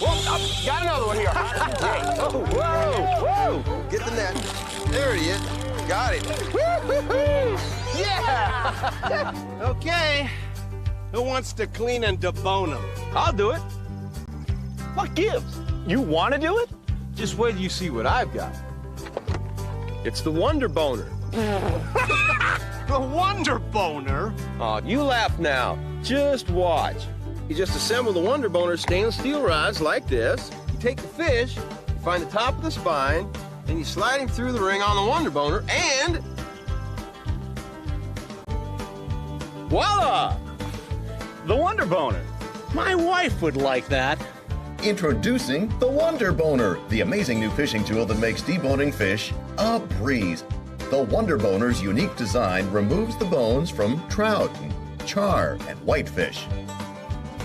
Whoa, got another one here. Oh, whoa, whoa. Get the net. There he is. Got it. Yeah! Okay. Who wants to clean and debone them? I'll do it. What gives? You want to do it? Just wait till you see what I've got. It's the Wonder Boner. The Wonder Boner? Oh, you laugh now. Just watch. You just assemble the Wonder Boner stainless steel rods like this. You take the fish, you find the top of the spine, and you slide him through the ring on the Wonder Boner, and voila! The Wonder Boner. My wife would like that. Introducing the Wonder Boner, the amazing new fishing tool that makes deboning fish a breeze. The Wonder Boner's unique design removes the bones from trout, char, and whitefish.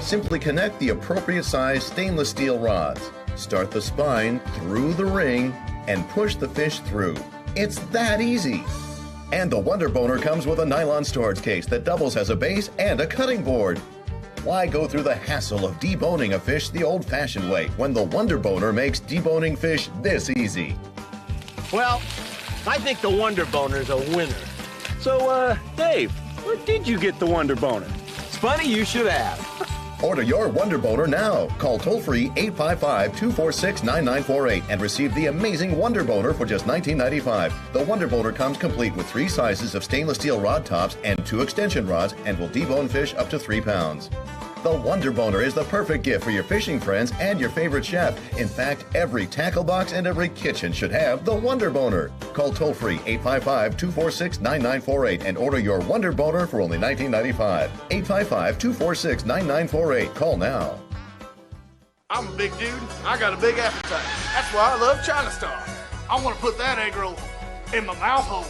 Simply connect the appropriate size stainless steel rods, start the spine through the ring, and push the fish through. It's that easy. And the Wonder Boner comes with a nylon storage case that doubles as a base and a cutting board. Why go through the hassle of deboning a fish the old-fashioned way when the Wonder Boner makes deboning fish this easy? Well, I think the Wonder Boner's a winner. So, Dave, where did you get the Wonder Boner? It's funny you should ask. Order your Wonder Boner now. Call toll-free 855-246-9948 and receive the amazing Wonder Boner for just $19.95. The Wonder Boner comes complete with 3 sizes of stainless steel rod tops and 2 extension rods and will debone fish up to 3 pounds. The Wonder Boner is the perfect gift for your fishing friends and your favorite chef. In fact, every tackle box and every kitchen should have the Wonder Boner. Call toll-free 855-246-9948 and order your Wonder Boner for only $19.95. 855-246-9948. Call now. I'm a big dude. I got a big appetite. That's why I love China Star. I want to put that egg roll in my mouth hole.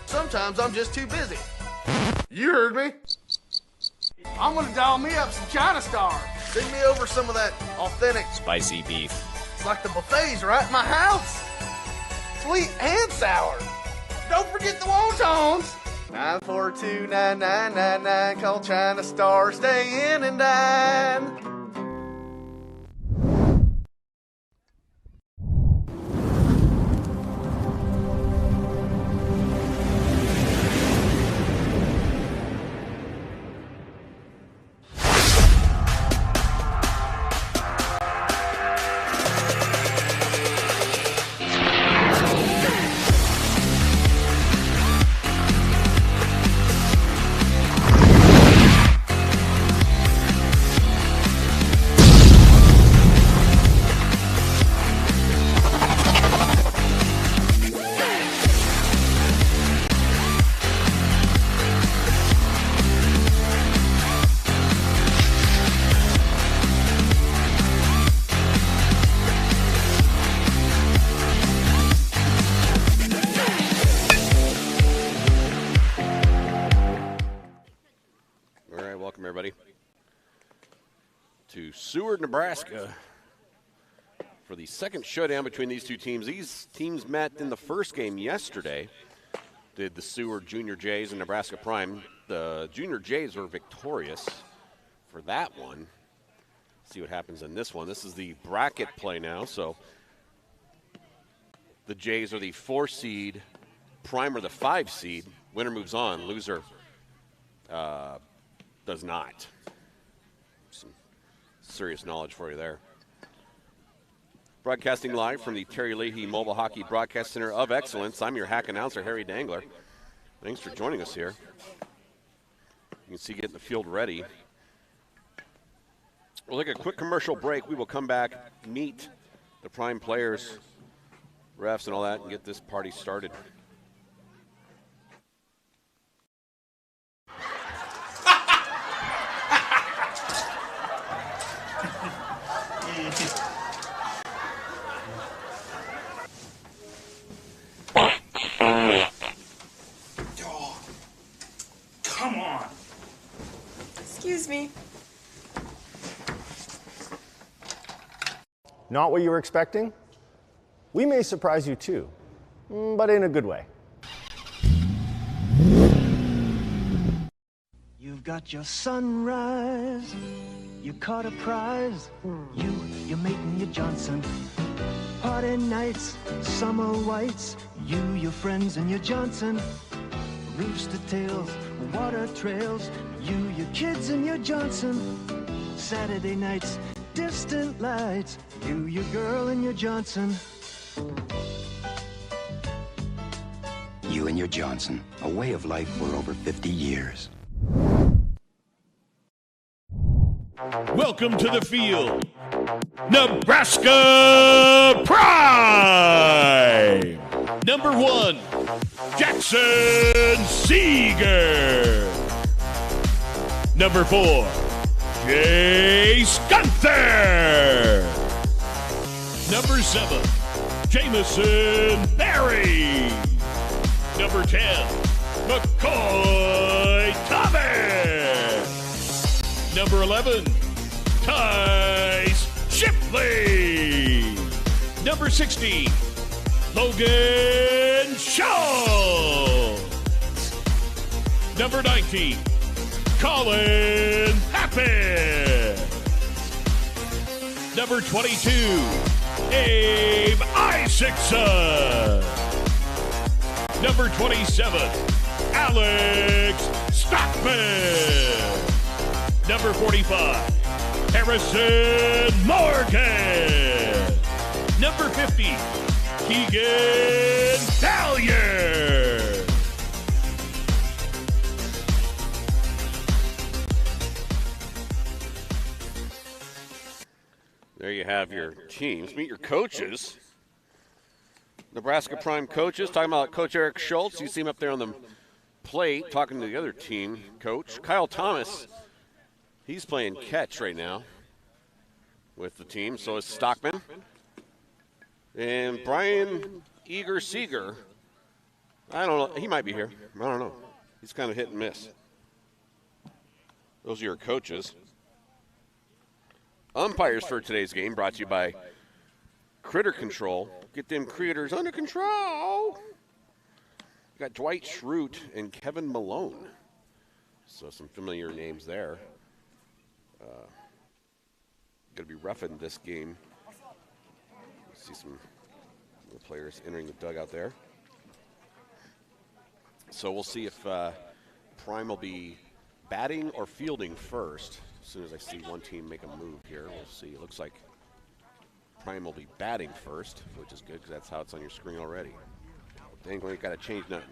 Sometimes I'm just too busy. You heard me. I'm gonna dial me up some China Star. Send me over some of that authentic spicy beef. It's like the buffet's right in my house. Sweet and sour. Don't forget the wontons. 942-9999. Call China Star. Stay in and dine. To Seward, Nebraska for the second showdown between these two teams. These teams met in the first game yesterday. Did the Seward Junior Jays and Nebraska Prime. The Junior Jays were victorious for that one. See what happens in this one. This is the bracket play now. So the Jays are the 4 seed, Prime are the 5 seed. Winner moves on, loser does not. Some serious knowledge for you there. Broadcasting live from the Terry Leahy Mobile Hockey Broadcast Center of Excellence. I'm your hack announcer, Harry Dangler. Thanks for joining us here. You can see getting the field ready. We'll take a quick commercial break. We will come back, meet the Prime players, refs, and all that, and get this party started. Come on. Excuse me. Not what you were expecting? We may surprise you too, but in a good way. You've got your sunrise, you caught a prize, your mate and your Johnson. Party nights, summer whites, your friends and your Johnson. Rooster tails, water trails, your kids and your Johnson. Saturday nights, distant lights, your girl and your Johnson. You and your Johnson, a way of life for over 50 years. Welcome to the field, Nebraska Prime. Number 1, Jackson Seeger. Number 4, Chase Gunther. Number 7, Jamison Berry. Number 10, McCoy Thomas. Number 11, Tice Shipley. Number 16, Logan Shaw. Number 19, Colin Pappin. Number 22, Abe Isaacson. Number 27, Alex Stockman. Number 45, Harrison Morgan. Number 50, Keegan Valier. There you have your teams. Meet your coaches. Nebraska Prime coaches. Talking about Coach Eric Schultz. You see him up there on the plate talking to the other team coach. Kyle Thomas, he's playing catch right now with the team. So is Stockman. And Brian Eager Seeger, I don't know. He might be here. I don't know. He's kind of hit and miss. Those are your coaches. Umpires for today's game brought to you by Critter Control. Get them critters under control. You got Dwight Schrute and Kevin Malone. So some familiar names there. Going to be roughing this game. See some players entering the dugout there. So we'll see if Prime will be batting or fielding first. As soon as I see one team make a move here, we'll see. It looks like Prime will be batting first, which is good because that's how it's on your screen already. Dang, we ain't got to change nothing.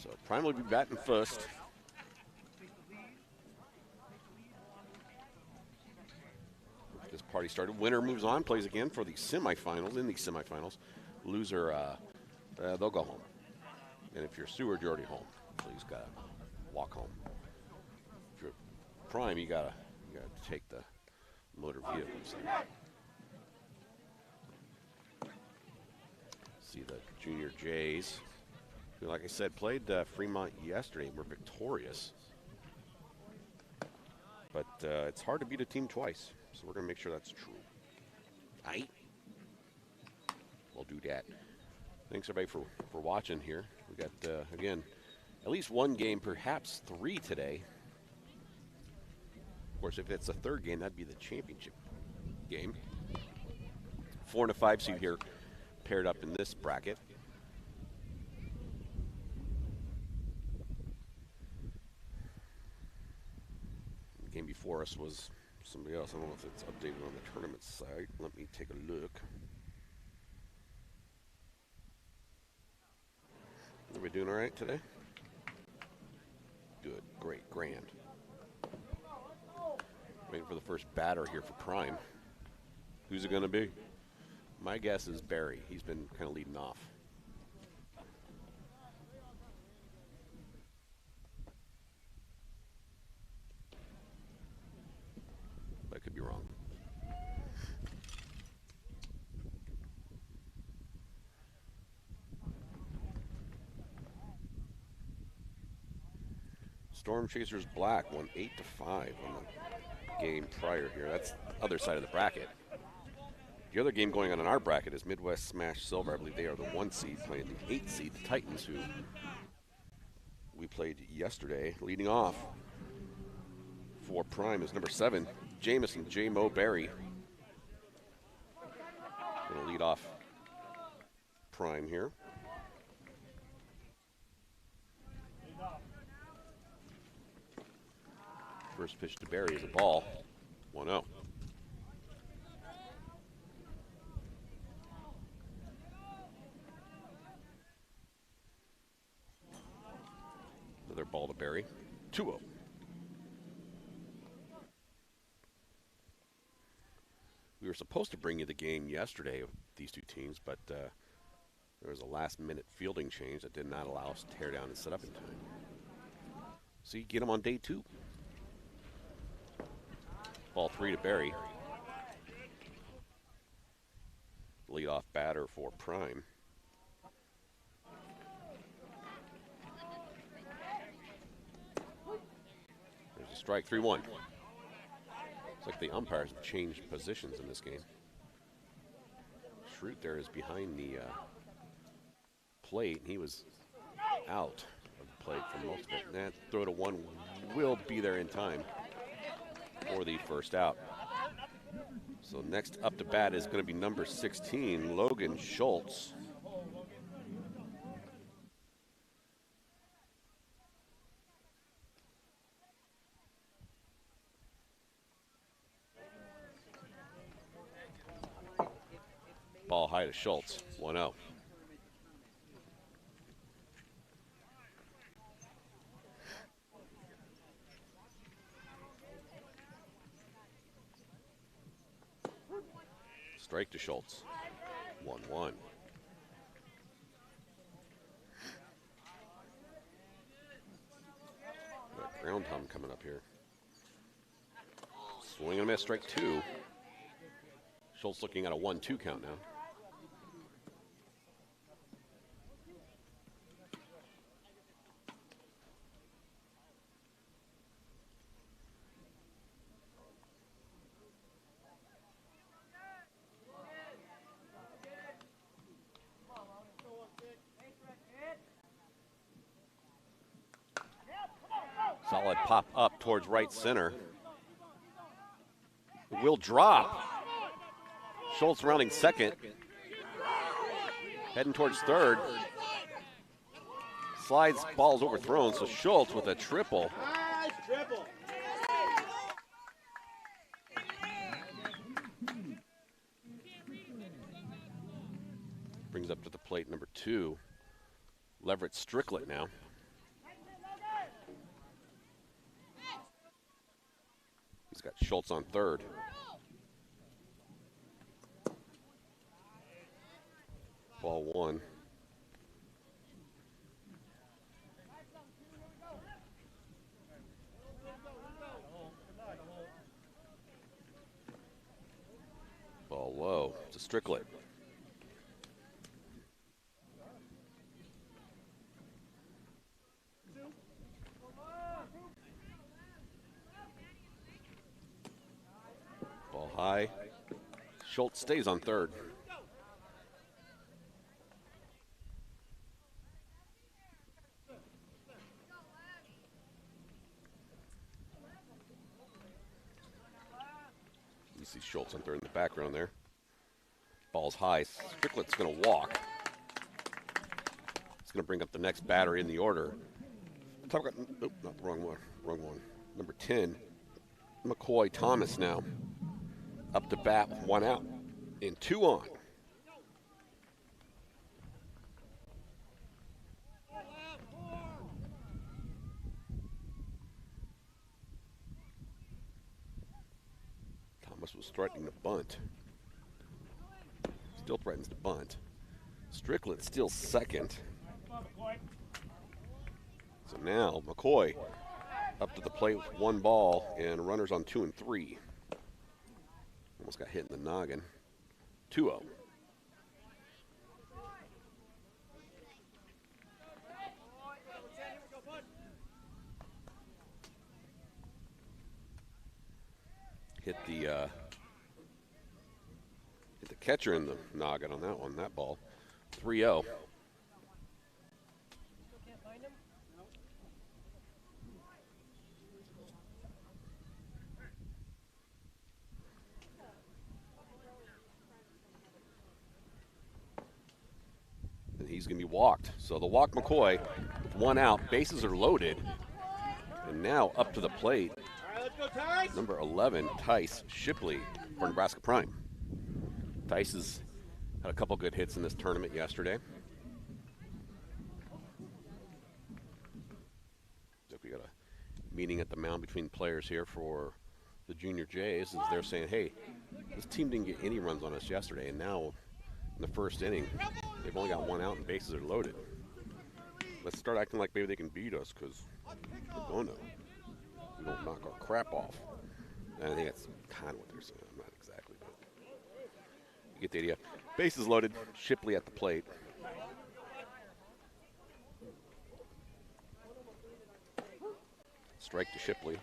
So Prime will be batting first. This party started. Winner moves on, plays again for the semifinals. In the semifinals, loser, they'll go home. And if you're Seward, you're already home. So you just gotta walk home. If you're Prime, you gotta take the motor vehicles. See the Junior Jays, who, like I said, played Fremont yesterday. Were victorious, but it's hard to beat a team twice. So we're gonna make sure that's true. Aight. We'll do that. Thanks everybody for watching here. We got again at least one game, perhaps 3 today. Of course, if it's a third game, that'd be the championship game. 4 and a 5 seed here, paired up in this bracket. The game before us was somebody else. I don't know if it's updated on the tournament site. Let me take a look. Are we doing all right today? Good, great, grand. Waiting for the first batter here for Prime. Who's it going to be? My guess is Barry. He's been kind of leading off. But I could be wrong. Storm Chasers Black won 8-5 on the game prior here. That's the other side of the bracket. The other game going on in our bracket is Midwest Smash Silver. I believe they are the 1 seed playing the 8 seed, the Titans, who we played yesterday. Leading off for Prime is number 7, Jamison J. Mo Berry. Going to lead off Prime here. First pitch to Barry is a ball. 1-0. Berry. 2-0. We were supposed to bring you the game yesterday of these two teams, but there was a last-minute fielding change that did not allow us to tear down and set up in time. So you get them on day 2. Ball 3 to Berry. Leadoff batter for Prime. There's a strike, 3-1. It's like the umpires have changed positions in this game. Schrute there is behind the plate, and he was out of the plate for most of it. And that throw to 1 will be there in time for the first out. So next up to bat is going to be number 16, Logan Schultz. Ball high to Schultz, 1-0. Strike to Schultz, 1-1. Got ground hum coming up here. Swing and a miss, strike 2. Schultz looking at a 1-2 count now. Solid pop up towards right center. It will drop. Schultz rounding second. Heading towards third. Slides, ball's overthrown, so Schultz with a triple. Nice triple. Brings up to the plate number 2, Leverett Strickland now. He's got Schultz on third. Ball 1. Ball low to Strickland. Ball high. Schultz stays on third. You see Schultz on third in the background there. Ball's high. Strickland's going to walk. It's going to bring up the next batter in the order. Not the wrong one. Wrong one. Number 10, McCoy Thomas now. Up to bat with 1 out and 2 on. Thomas was threatening to bunt. Still threatens to bunt. Strickland still second. So now McCoy up to the plate with 1 ball and runners on 2 and 3. Almost got hit in the noggin. 2-0. Hit the catcher in the noggin on that one, that ball. 3-0. And he's going to be walked. So the walk McCoy with 1 out. Bases are loaded. And now up to the plate. Number 11, Tice Shipley for Nebraska Prime. Tice has had a couple good hits in this tournament yesterday. We got a meeting at the mound between players here for the Junior Jays as they're saying, hey, this team didn't get any runs on us yesterday, and now in the first inning, they've only got one out and bases are loaded. Let's start acting like maybe they can beat us because we're gonna. We don't knock our crap off. And I think that's kind of what they're saying. Not exactly, but you get the idea. Bases loaded. Shipley at the plate. Strike to Shipley.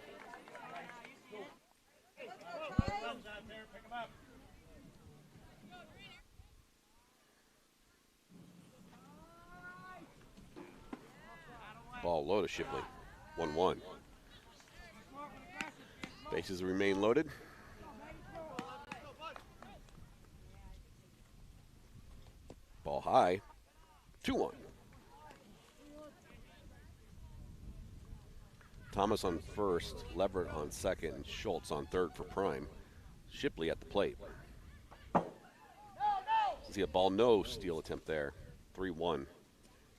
Ball low to Shipley. 1-1. Bases remain loaded. Ball high. 2-1. Thomas on first, Leverett on second, and Schultz on third for Prime. Shipley at the plate. See a ball no steal attempt there. 3-1.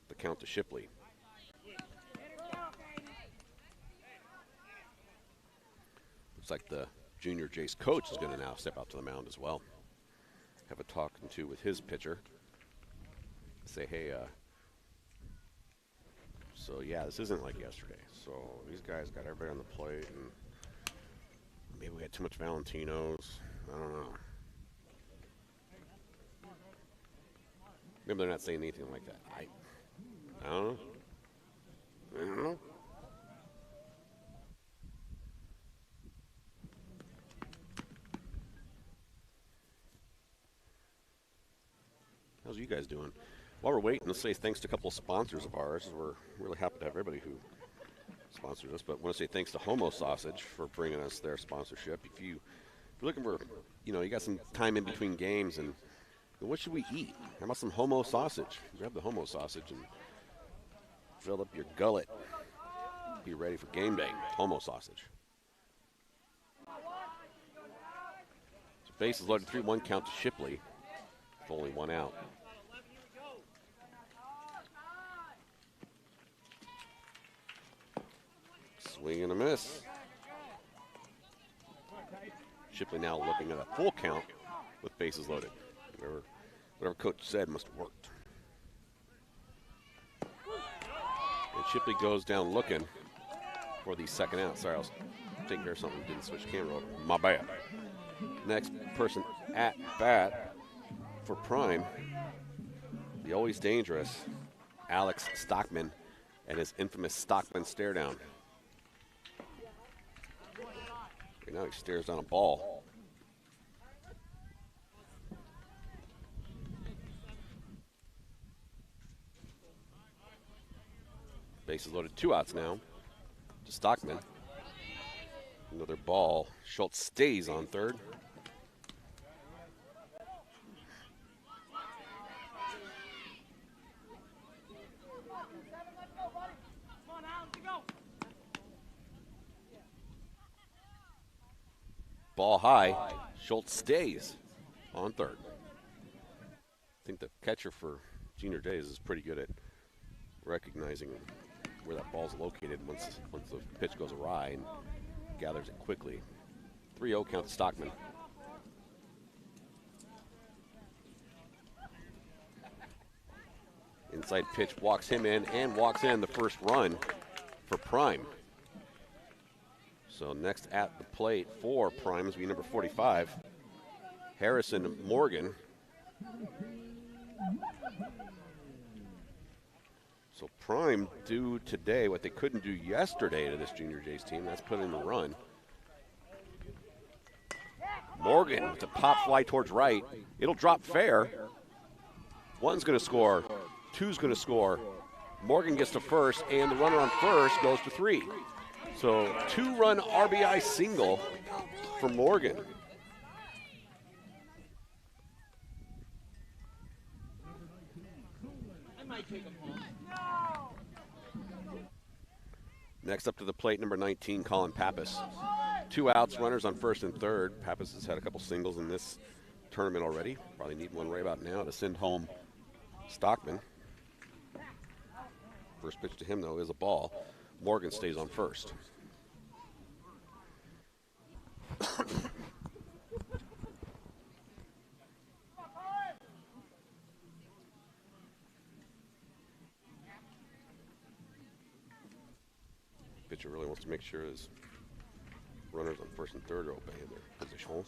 The count to Shipley. Looks like the Junior Jays coach is going to now step out to the mound as well. Have a talking to with his pitcher. Say, hey, so yeah, this isn't like yesterday. So these guys got everybody on the plate, and maybe we had too much Valentinos. I don't know. Maybe they're not saying anything like that. I don't know. I don't know. How's you guys doing? While we're waiting, let's say thanks to a couple of sponsors of ours. We're really happy to have everybody who sponsors us, but I want to say thanks to Homo Sausage for bringing us their sponsorship. If you're looking for, you got some time in between games, and what should we eat? How about some Homo Sausage? Grab the Homo Sausage and fill up your gullet. Be ready for game day. Homo Sausage. So base is loaded. 3-1 count to Shipley. With only one out. Swing and a miss. Shipley now looking at a full count with bases loaded. Whatever coach said must have worked. And Shipley goes down looking for the second out. Sorry, I was taking care of something. Didn't switch the camera over. My bad. Next person at bat for Prime, the always dangerous Alex Stockman and his infamous Stockman stare down. Right now he stares down a ball. Bases loaded, 2 outs now to Stockman. Another ball. Schultz stays on third. Ball high. Schultz stays on third. I think the catcher for Junior Jays is pretty good at recognizing where that ball's located once the pitch goes awry and gathers it quickly. 3-0 count to Stockman. Inside pitch walks him in and walks in the first run for Prime. So next at the plate for Prime is be number 45, Harrison Morgan. So Prime do today what they couldn't do yesterday to this Junior Jays team. That's put in the run. Morgan with a pop fly towards right. It'll drop fair. One's going to score. Two's going to score. Morgan gets to first, and the runner on first goes to 3. So 2-run RBI single for Morgan. Next up to the plate, number 19, Colin Pappas. 2 outs, runners on first and third. Pappas has had a couple singles in this tournament already. Probably need one right about now to send home Stockman. First pitch to him, though, is a ball. Morgan stays on first. Pitcher really wants to make sure his runners on first and third are obeying their positionals.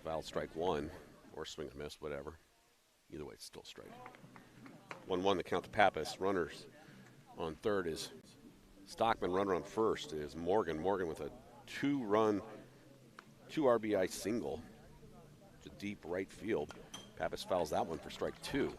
Foul, strike one, or swing and miss, whatever. Either way, it's still strike. 1-1 to count to Pappas. Runners on third is Stockman. Runner on first is Morgan. Morgan with a 2 RBI single to deep right field. Pappas fouls that one for strike 2.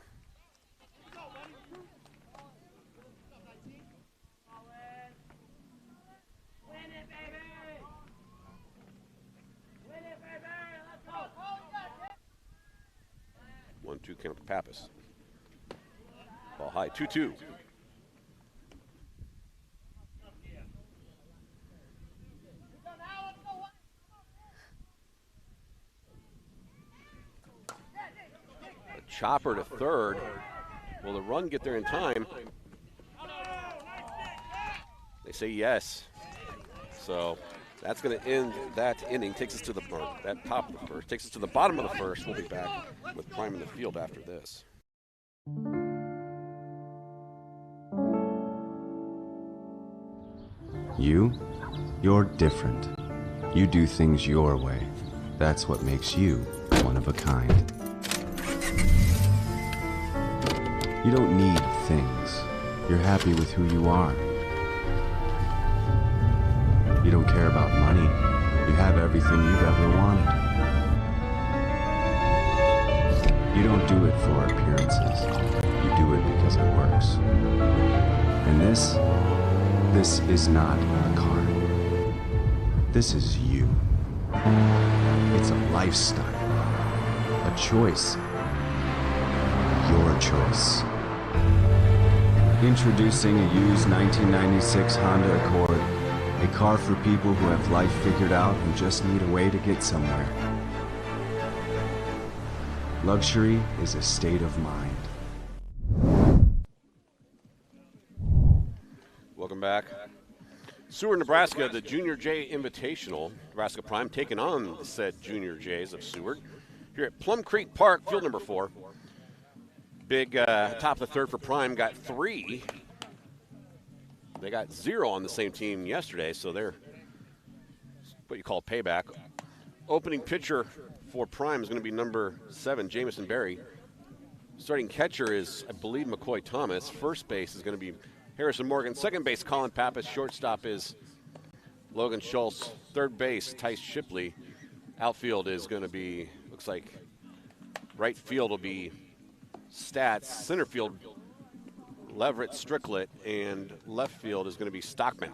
One, 2 count to Pappas. Ball high, 2-2. A chopper to third. Will the run get there in time? They say yes. So that's going to end that inning. Takes us to the that top of the first. Takes us to the bottom of the first. We'll be back with Prime in the field after this. You're different. You do things your way. That's what makes you one of a kind. You don't need things. You're happy with who you are. You don't care about money. You have everything you've ever wanted. You don't do it for appearances. You do it because it works. And this is not a card. This is you. It's a lifestyle. A choice. Your choice. Introducing a used 1996 Honda Accord. A car for people who have life figured out and just need a way to get somewhere. Luxury is a state of mind. Welcome back. Seward, Nebraska, the Junior J Invitational. Nebraska Prime taking on the said Junior Jays of Seward here at Plum Creek Park, field number 4. Big top of the third for Prime, got 3. They got 0 on the same team yesterday, so they're what you call payback. Opening pitcher for Prime is going to be number 7, Jamison Berry. Starting catcher is, I believe, McCoy Thomas. First base is going to be Harrison Morgan. Second base, Colin Pappas. Shortstop is Logan Schultz. Third base, Tice Shipley. Outfield is going to be, looks like right field will be Stats. Center field, Leverett Stricklet, and left field is going to be Stockman.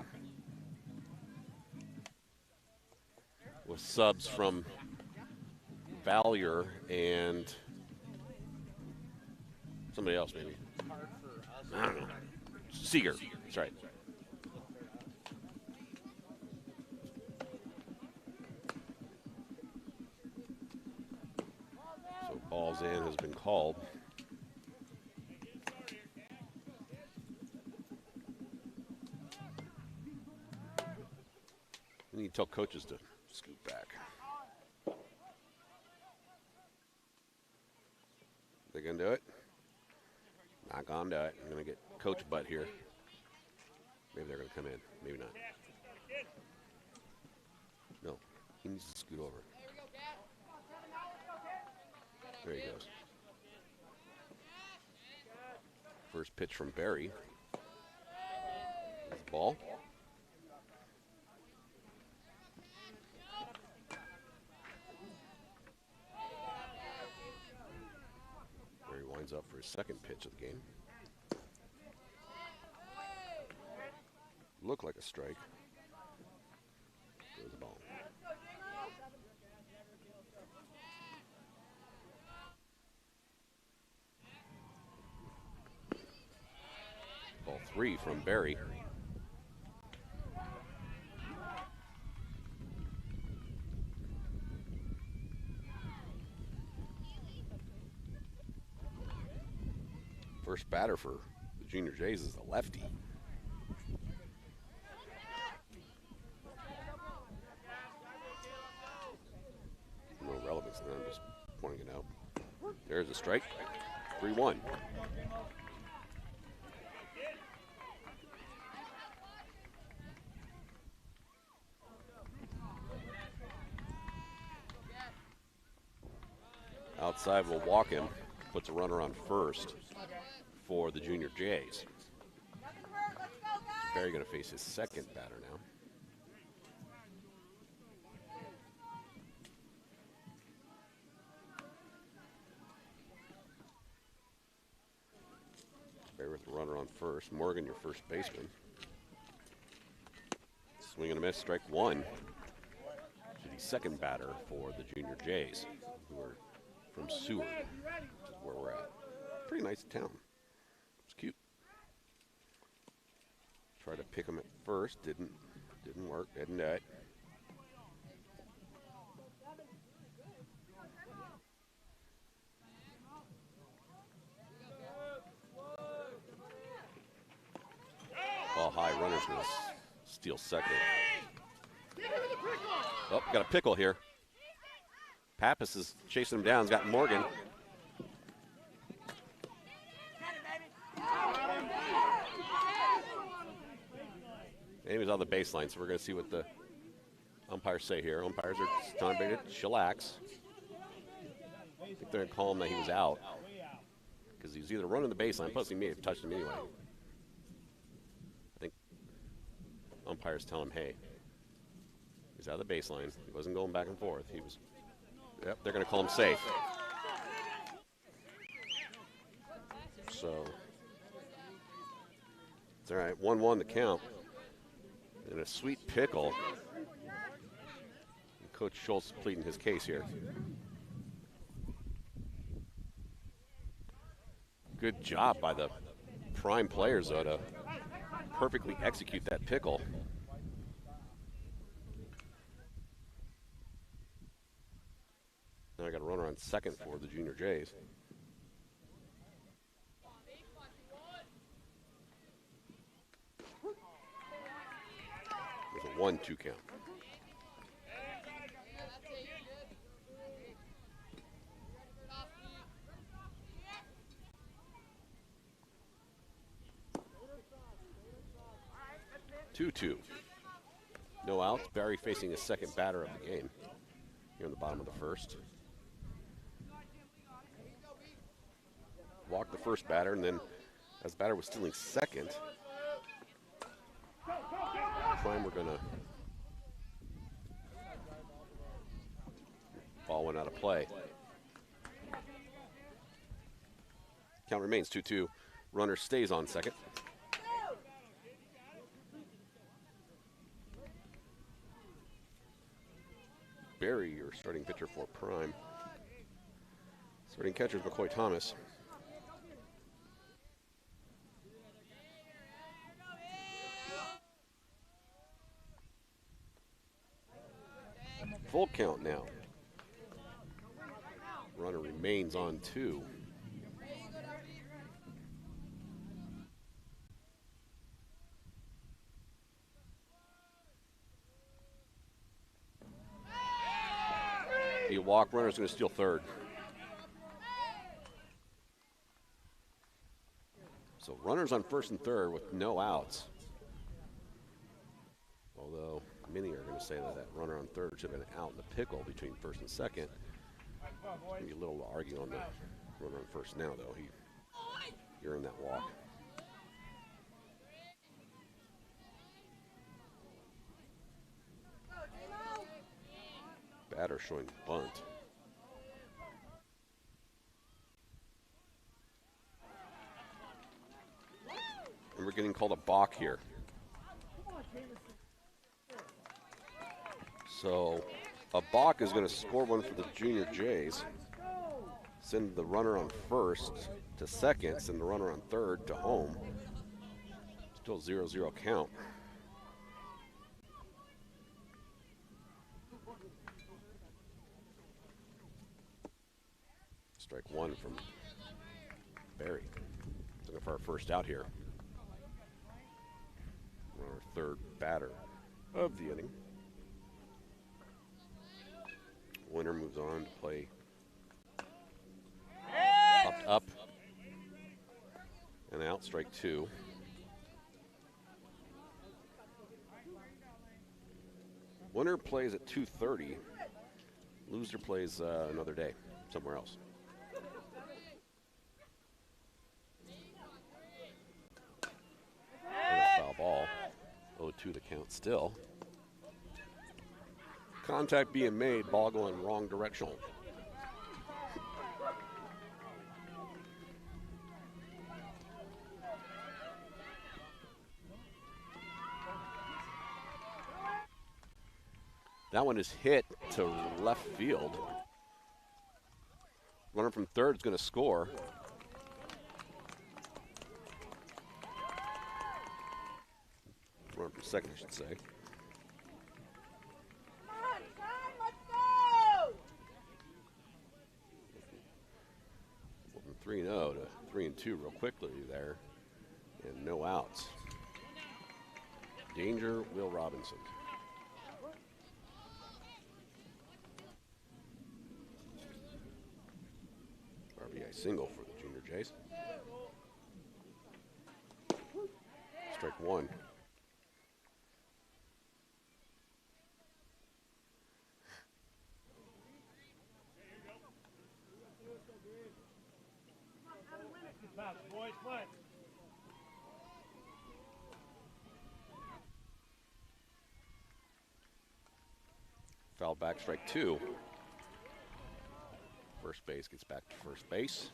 With subs from Valier and somebody else maybe. I don't know. Seeger, that's right. So balls in has been called. We need to tell coaches to scoot back. They gonna do it? Not gonna do it. I'm gonna get Coach Butt here. Maybe they're gonna come in. Maybe not. No, he needs to scoot over. There he goes. First pitch from Barry. There's the ball. Barry winds up for his second pitch of the game. Looked like a strike. Goes the ball. Ball 3 from Barry. First batter for the Junior Jays is a lefty. There's a strike. 3-1. Outside will walk him. Puts a runner on first for the Junior Jays. Barry going to face his second batter now. Barry with the runner on first. Morgan, your first baseman. Swing and a miss, strike one to the second batter for the Junior Jays, who are from Seward, which is where we're at. Pretty nice town. It's cute. Tried to pick him at first, didn't work, didn't net. Ball high, runner's gonna steal second. Oh, got a pickle here. Pappas is chasing him down. He's got Morgan. And he was on the baseline, so we're going to see what the umpires say here. Umpires are telling him to chillax. I think they're going to call him that he was out because he was either running the baseline, plus he may have touched him anyway. I think umpires tell him, hey, he's out of the baseline. He wasn't going back and forth. He was. Yep, they're going to call him safe. So it's all right. 1-1 the count. And a sweet pickle. And Coach Schultz pleading his case here. Good job by the prime players, though, to perfectly execute that pickle. Now I got a runner on second for the Junior Jays. There's a 1-2 count. Two. No outs. Barry facing his second batter of the game here in the bottom of the first. Walked the first batter, and then as the batter was stealing second, Prime were going to ball went out of play. Count remains 2-2. Runner stays on second. Barry, your starting pitcher for Prime. Starting catcher is McCoy Thomas. Full count now. Runner remains on 2. He walk, runner's going to steal third. So runners on first and third with no outs. Although many are going to say that that runner on third should have been out in the pickle between first and second. There's going to be a little to argue on the runner on first now, though. You're in that walk. Batter showing bunt. And we're getting called a balk here. So a balk is going to score one for the Junior Jays. Send the runner on first to second, send the runner on third to home. Still 0-0 count. Strike one from Barry. Looking for our first out here. We're our third batter of the inning. Winner moves on to play And out, strike 2. Winner plays at 2:30. Loser plays another day, somewhere else. And a foul ball. 0-2 the count still. Contact being made, ball going wrong directional. That one is hit to left field. Runner from third is going to score. Runner from second, I should say. Come on, son, let's go! From 3-0 to 3-2 real quickly there. And no outs. Danger, Will Robinson. RBI single for the Junior Jays. Strike 1. Foul back, strike 2. First base gets back to first base.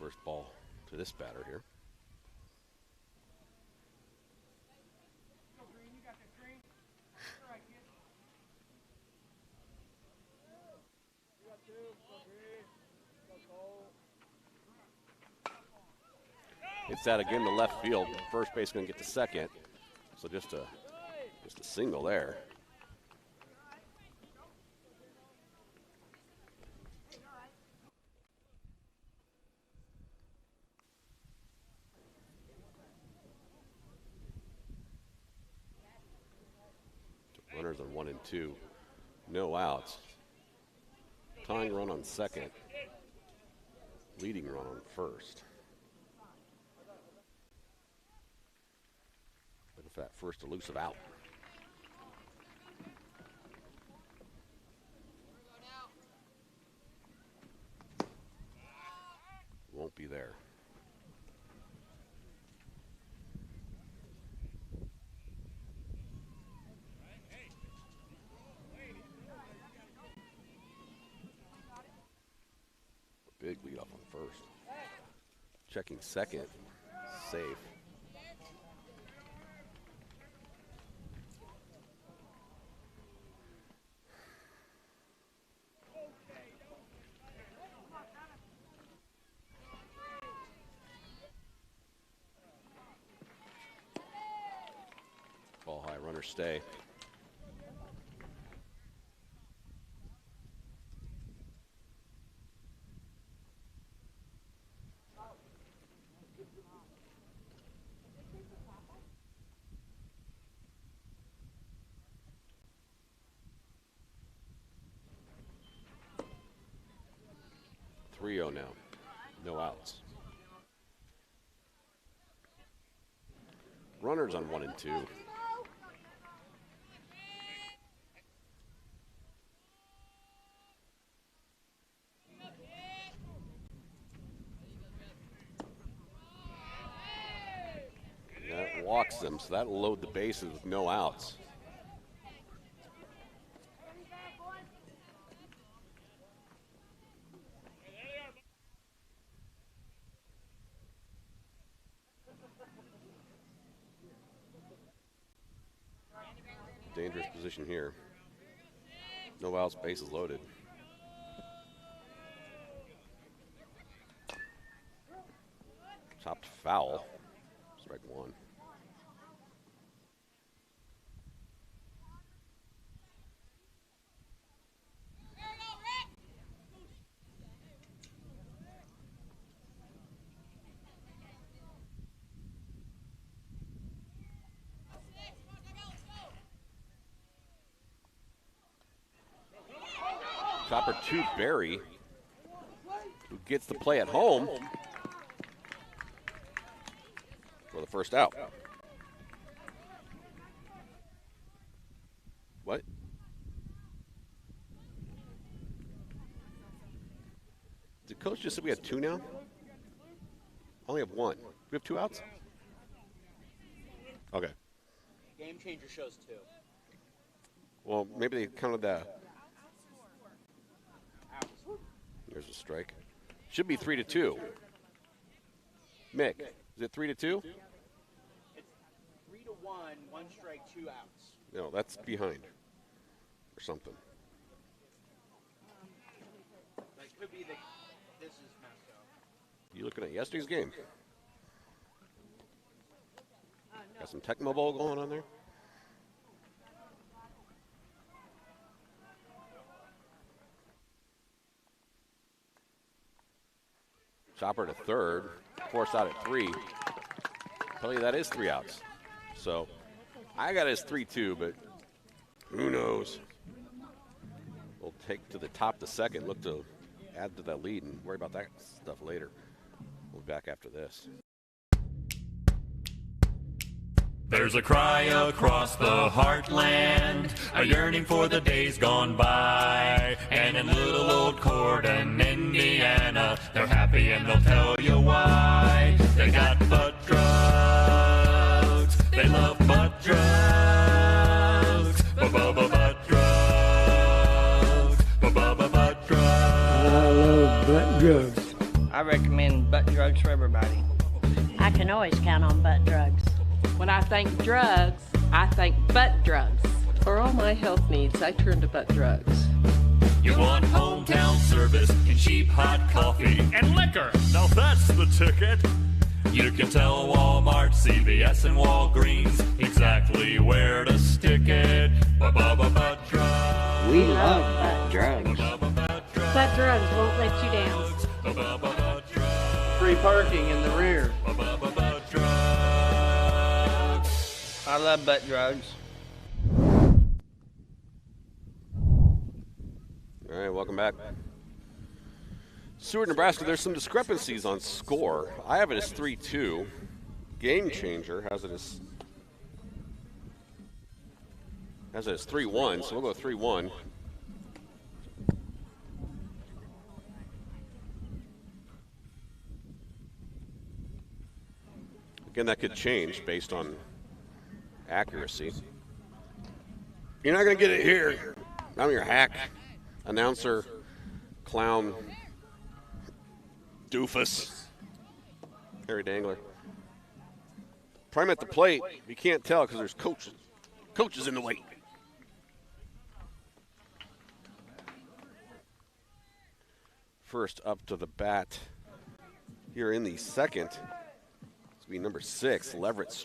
First ball to this batter here. Hits that again to left field. First base going to get to second. So just a single there. Runners on 1 and 2. No outs. Tying run on second. Leading run on first. Looking for that first elusive out. Won't be there. Big lead off on first. Checking second. Safe. Ball high, runner stay. Now, no outs. Runners on 1 and 2. That walks them, so that'll load the bases with no outs. Dangerous position here. No outs, bases loaded. Chopped foul. Strike 1. Chopper to Barry, who gets the play at home for the first out. What? Did coach just say we had 2 now? Only have 1. We have 2 outs? Okay. Game changer shows 2. Well, maybe they counted the. There's a strike. Should be 3-2. Mick, is it 3-2? It's 3-1, 1 strike, 2 outs. No, that's behind or something. That could be the. This is messed up. You looking at yesterday's game? Got some Tecmo Bowl going on there? Chopper to third, force out at 3. Tell you that is 3 outs. So I got it as 3-2, but who knows? We'll take to the top the second, look to add to that lead and worry about that stuff later. We'll be back after this. There's a cry across the heartland, a yearning for the days gone by. And in little old Corden, Indiana, they're happy and they'll tell you why. They got butt drugs, they love butt drugs, butt drugs, butt drugs. I love butt drugs. I recommend butt drugs for everybody. I can always count on butt drugs. When I think drugs, I think butt drugs. For all my health needs, I turn to butt drugs. You want hometown service and cheap hot coffee and liquor. Now that's the ticket. You can tell Walmart, CVS, and Walgreens exactly where to stick it. Butt drugs. We love butt drugs. Butt drugs won't let you down. Free parking in the rear. I love butt drugs. All right, welcome back. Seward, Nebraska, there's some discrepancies on score. I have it as 3-2. Game Changer has it as 3-1, so we'll go 3-1. Again, that could change based on accuracy. You're not going to get it here. I'm your hack, announcer, clown, doofus, Harry Dangler. Prime at the plate. You can't tell because there's coaches in the way. First up to the bat here in the second. It's be number 6, Leverett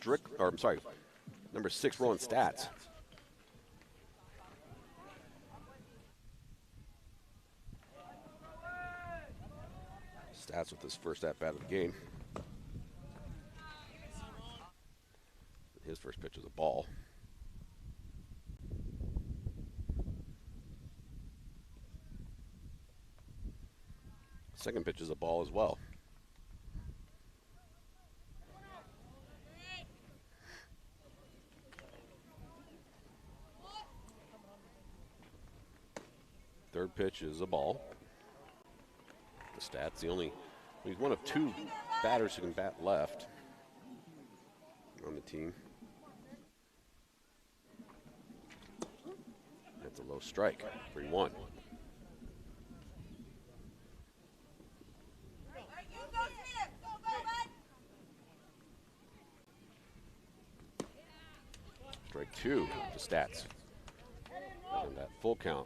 number 6, Rowan Stats. Stats with his first at-bat of the game. His first pitch is a ball. Second pitch is a ball as well. Third pitch is a ball. The Stats, he's one of 2 batters who can bat left on the team. That's a low strike, 3-1. Strike 2 to Stats. And that full count.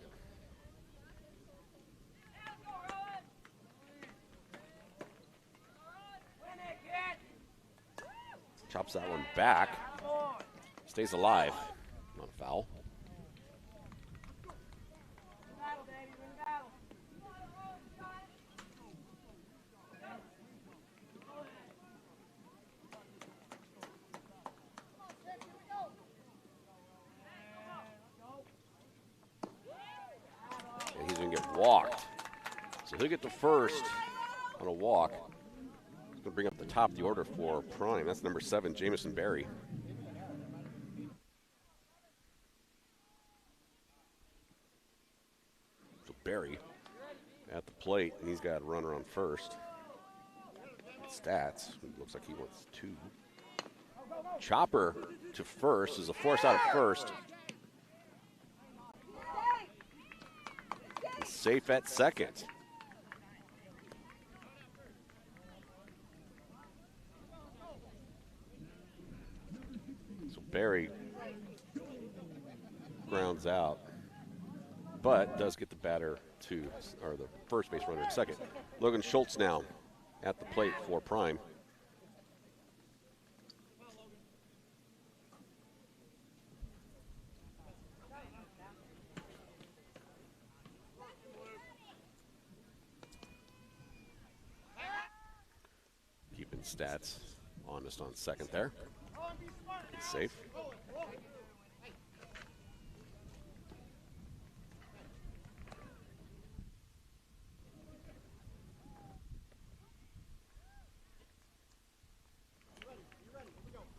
Chops that one back. Stays alive. Not a foul. And he's going to get walked. So he'll get to first on a walk. He's going to bring up the top of the order for Prime. That's number 7, Jamison Berry. So Berry at the plate, and he's got a runner on first. Stats, it looks like he wants 2. Chopper to first is a force out at first. He's safe at second. So Berry grounds out, but does get the batter to, or the first base runner at second. Logan Schultz now at the plate for Prime. Keeping stats honest on second there. It's safe.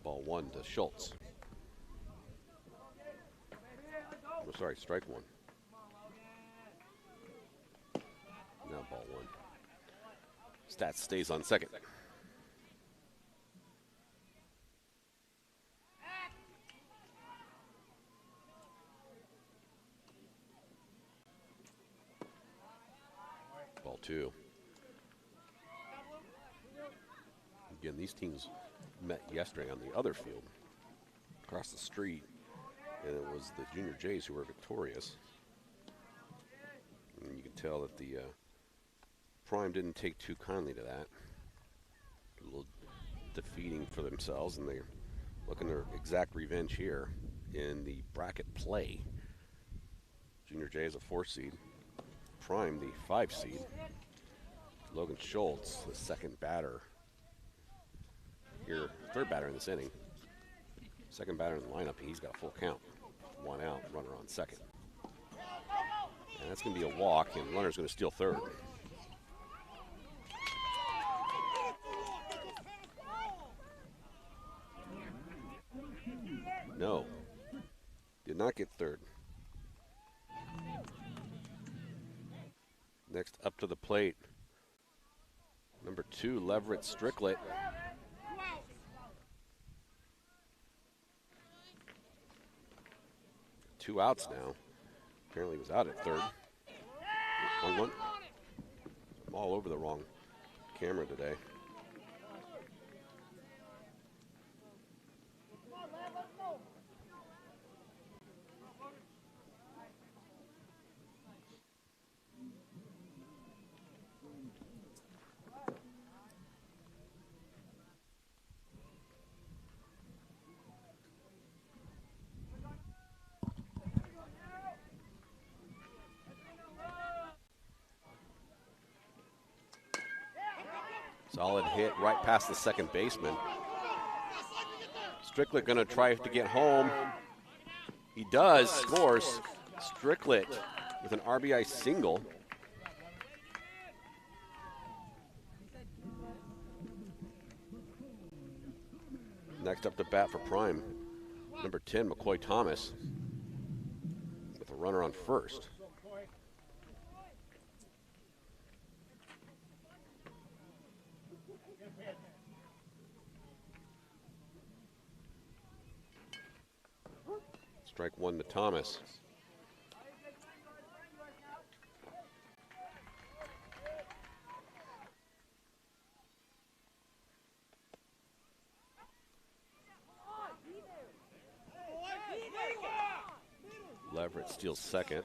Ball 1 to Schultz. Oh, sorry, strike 1. Now ball 1. Stats stays on second. Ball 2. Again, these teams met yesterday on the other field across the street, and it was the Junior Jays who were victorious. And you can tell that the Prime didn't take too kindly to that. A little defeating for themselves, and they're looking their exact revenge here in the bracket play. Junior Jays a 4 seed, Prime the 5 seed. Logan Schultz, the second batter. Your third batter in this inning. Second batter in the lineup, he's got a full count. 1 out, runner on second. And that's going to be a walk, and the runner's going to steal third. No, did not get third. Next up to the plate, number 2, Leverett Stricklet. Two outs now. Apparently was out at third. I'm all over the wrong camera today. Solid hit right past the second baseman. Stricklet gonna try to get home. He does, scores. Stricklet with an RBI single. Next up to bat for Prime, number 10, McCoy Thomas, with a runner on first. Strike 1 to Thomas. Leverett steals second.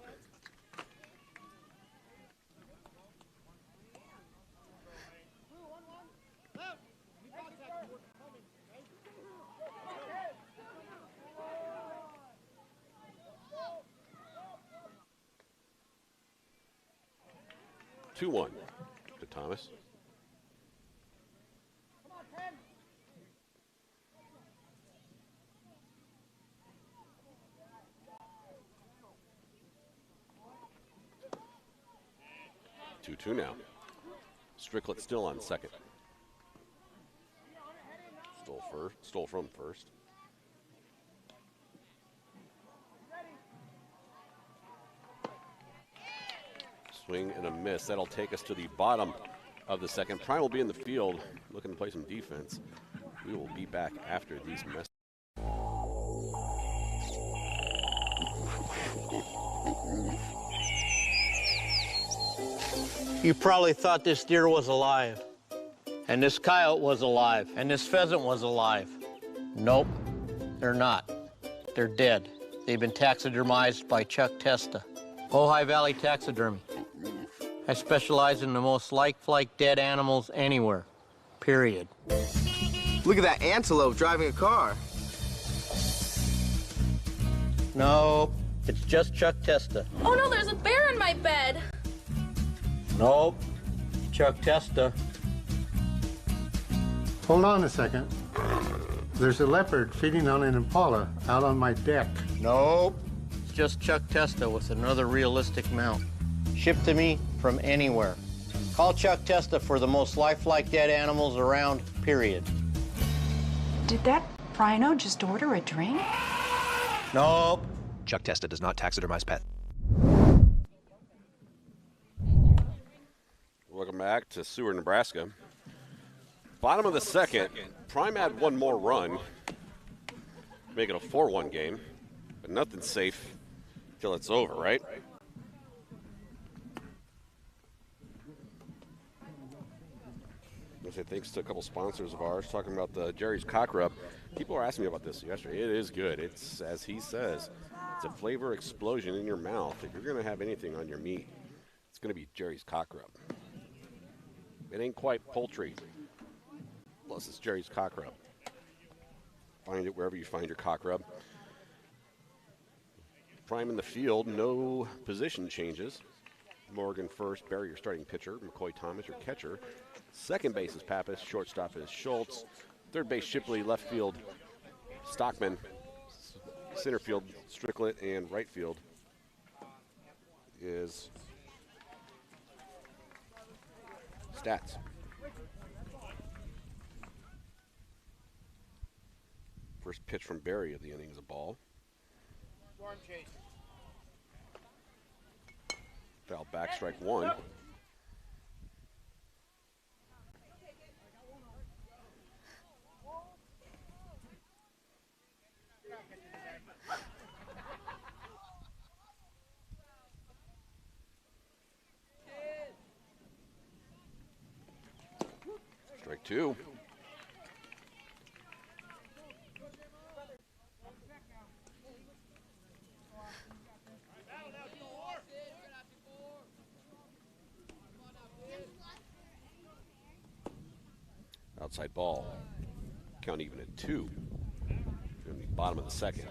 Two 2-1 to Thomas. 2-2 now. Stricklet still on second. Stole from first. Swing and a miss. That'll take us to the bottom of the second. Prime will be in the field looking to play some defense. We will be back after these messages. You probably thought this deer was alive, and this coyote was alive, and this pheasant was alive. Nope, they're not. They're dead. They've been taxidermized by Chuck Testa. Ojai Valley Taxidermy. I specialize in the most like dead animals anywhere, period. Look at that antelope driving a car. No, it's just Chuck Testa. Oh no, there's a bear in my bed. Nope, Chuck Testa. Hold on a second. There's a leopard feeding on an impala out on my deck. Nope, it's just Chuck Testa with another realistic mount. Shipped to me from anywhere. Call Chuck Testa for the most lifelike dead animals around, period. Did that rhino just order a drink? Nope. Chuck Testa does not taxidermize pets. Welcome back to Seward, Nebraska. Bottom of the second. Prime had one more run, make it a 4-1 game, but nothing's safe till it's over, right? I say thanks to a couple sponsors of ours, talking about the Jerry's Cock Rub. People were asking me about this yesterday. It is good. It's, as he says, it's a flavor explosion in your mouth. If you're going to have anything on your meat, it's going to be Jerry's Cock Rub. It ain't quite poultry. Plus, it's Jerry's Cock Rub. Find it wherever you find your cock rub. Prime in the field, no position changes. Morgan first, Barry your starting pitcher, McCoy Thomas your catcher. Second base is Pappas, shortstop is Schultz. Third base Shipley, left field Stockman, center field Stricklet, and right field is Stats. First pitch from Barry of the inning is a ball. Foul back, strike one. Strike two. Outside ball. Count even at 2. In the bottom of the second.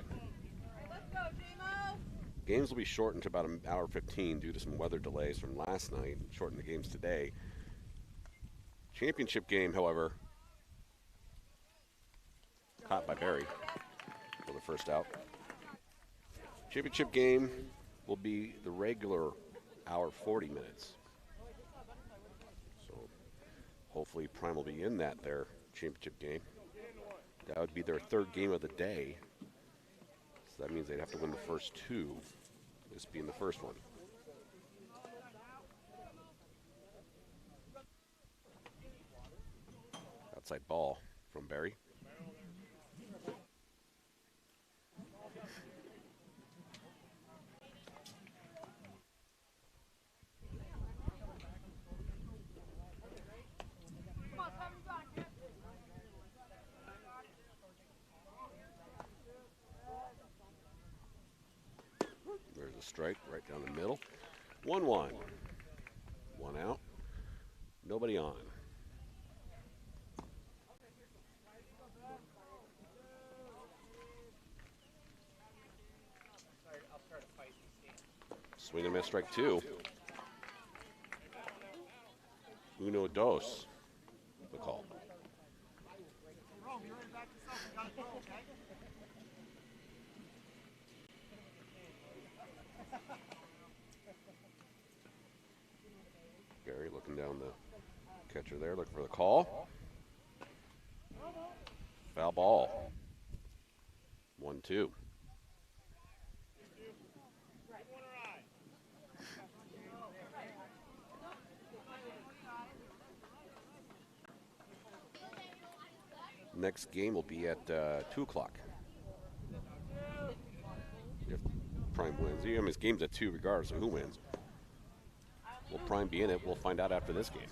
Games will be shortened to about an hour 15 due to some weather delays from last night. Shortened the games today. Championship game, however, caught by Barry for the first out. Championship game will be the regular hour 40 minutes. So hopefully Prime will be in that their championship game. That would be their third game of the day. So that means they'd have to win the first two, this being the first one. Outside ball from Barry. There's a strike right down the middle. 1-1. One out. Nobody on. Swing and miss, strike two. Uno dos, the call. looking down the catcher there, looking for the call. Foul ball. 1-2. Next game will be at 2 o'clock. If Prime wins. I mean, this game's at 2 regardless of who wins. Will Prime be in it? We'll find out after this game.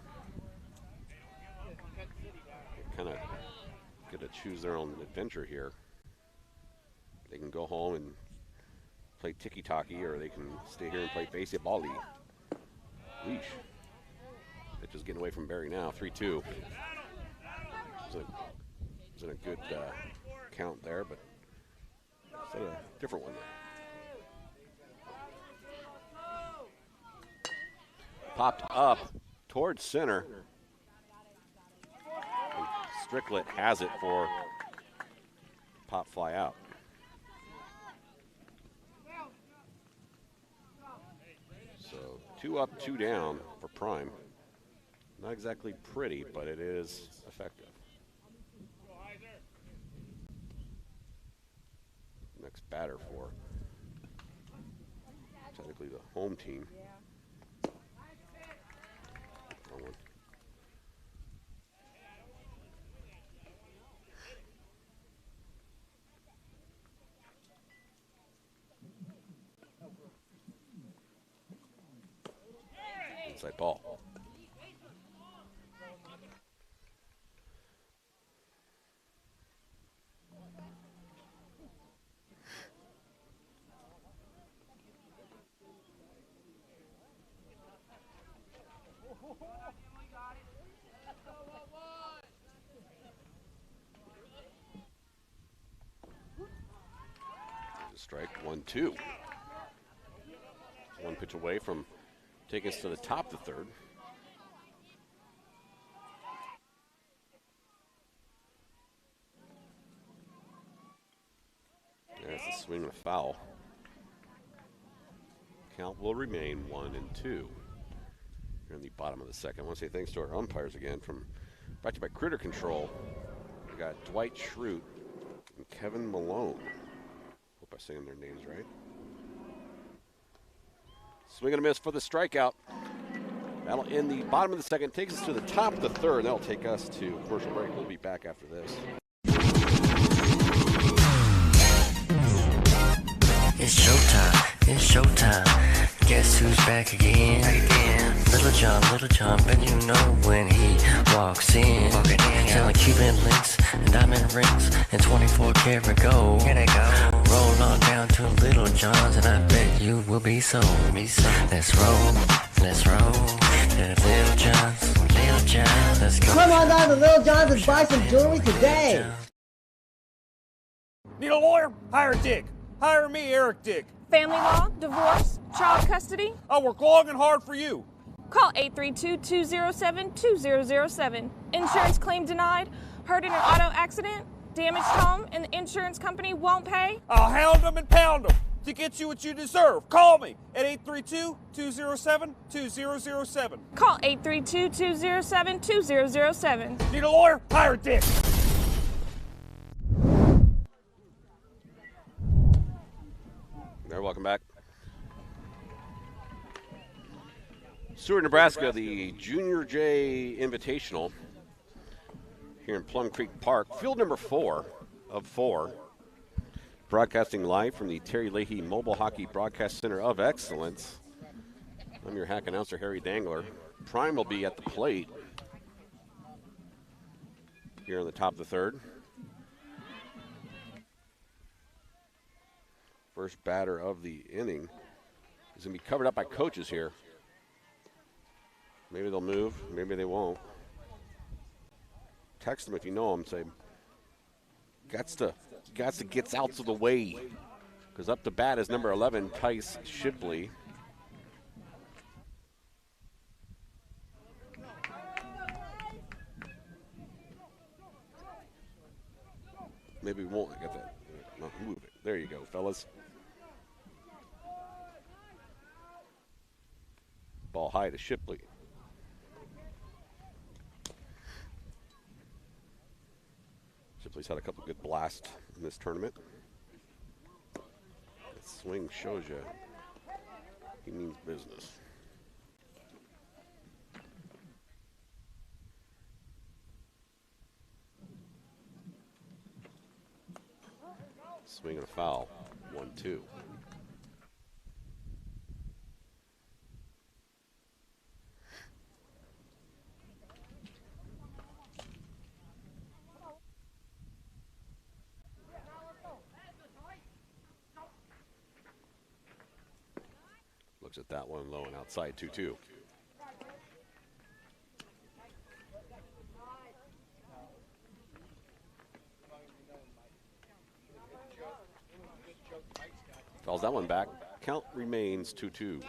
Kind of get to choose their own adventure here. They can go home and play tiki-taki, or they can stay here and play baseball. Leash. Pitch is getting away from Barry now. 3-2. Was in a good count there, but it's a different one there. Popped up towards center. And Stricklet has it for pop fly out. So 2 up, 2 down for Prime. Not exactly pretty, but it is effective. Next batter for technically the home team. Inside ball. Strike 1-2. One pitch away from taking us to the top of the third. There's a swing and a foul. Count will remain 1-2. Here in the bottom of the second. I want to say thanks to our umpires again, brought to you by Critter Control. We got Dwight Schrute and Kevin Malone. Hope I'm saying their names right. Swing and a miss for the strikeout. That'll end the bottom of the second, takes us to the top of the third. That'll take us to commercial break. We'll be back after this. It's showtime, it's showtime. Guess who's back again? Little John, bet you know when he walks in. Selling Cuban links and diamond rings and 24 karat gold. Here they go. Roll on down to Little John's and I bet you will be sold. Let's roll to Little John's, let's go. Come on down to Little John's and buy some jewelry today. Need a lawyer? Hire Dick. Hire me, Eric Dick. Family law, divorce, child custody. I'll work long and hard for you. Call 832-207-2007. Insurance claim denied. Hurt in an auto accident. Damaged home and the insurance company won't pay. I'll hound them and pound them to get you what you deserve. Call me at 832-207-2007. Call 832-207-2007. Need a lawyer? Hire Dick. Welcome back. Seward, Nebraska, the Junior J Invitational here in Plum Creek Park. Field number 4 of 4. Broadcasting live from the Terry Leahy Mobile Hockey Broadcast Center of Excellence. I'm your hack announcer, Harry Dangler. Prime will be at the plate here on the top of the third. First batter of the inning is going to be covered up by coaches here. Maybe they'll move, maybe they won't. Text them if you know them. Say, gets to get out of the way. Because up to bat is number 11, Tice Shipley. Maybe we won't get that. No, move it. There you go, fellas. Ball high to Shipley. So he's had a couple good blasts in this tournament. That swing shows you he means business. Swing and a foul, 1-2. Looks at that one low and outside, 2-2. Calls that one back. Count remains 2-2.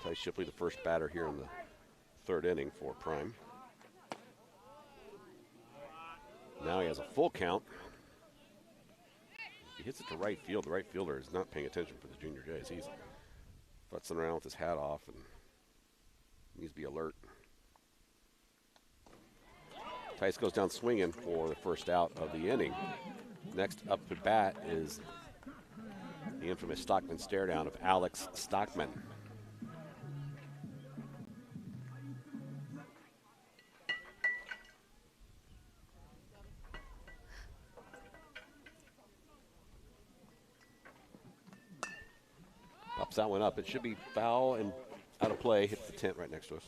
Ty Shipley, the first batter here in the third inning for Prime. Now he has a full count. He hits it to right field. The right fielder is not paying attention for the Junior Jays. He's futzing around with his hat off and needs to be alert. Tice goes down swinging for the first out of the inning. Next up to bat is the infamous Stockman stare down of Alex Stockman. Pops that one up. It should be foul and out of play. Hits the tent right next to us.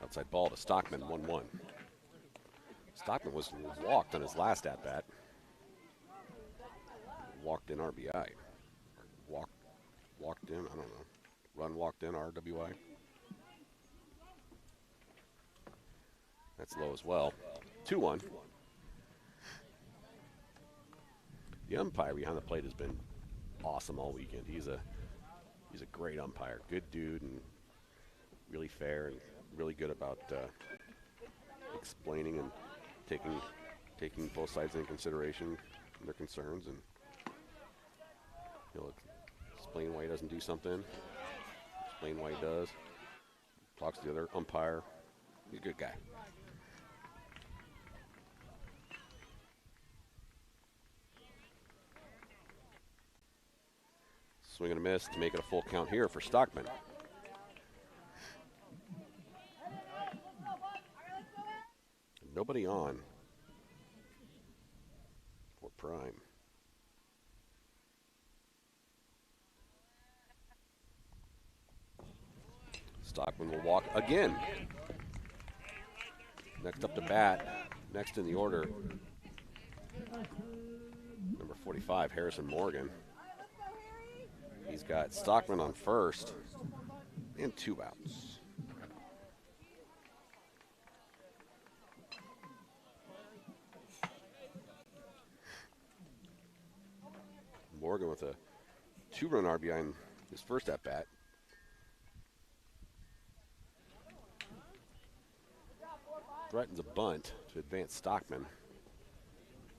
Outside ball to Stockman, 1-1. Stockman was walked on his last at-bat. Walked in RBI. Walked in, I don't know. Run walked in, RWI. That's low as well. 2-1. The umpire behind the plate has been awesome all weekend. He's a great umpire. Good dude and really fair and really good about explaining and taking both sides into consideration and their concerns, and he'll explain why he doesn't do something, explain why he does, talks to the other umpire. He's a good guy. Swing and a miss to make it a full count here for Stockman. Nobody on for Prime. Stockman will walk again. Next up to bat, next in the order, number 45, Harrison Morgan. He's got Stockman on first and 2 outs. Morgan with a 2-run RBI in his first at-bat. Threatens a bunt to advance Stockman.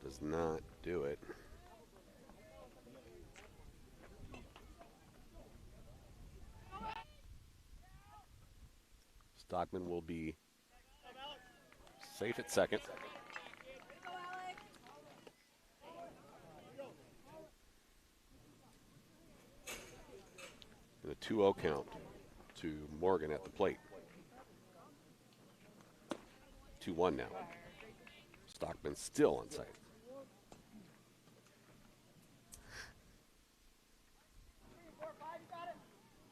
Does not do it. Stockman will be safe at second. And a 2-0 count to Morgan at the plate. 2-1 now. Stockman still on site.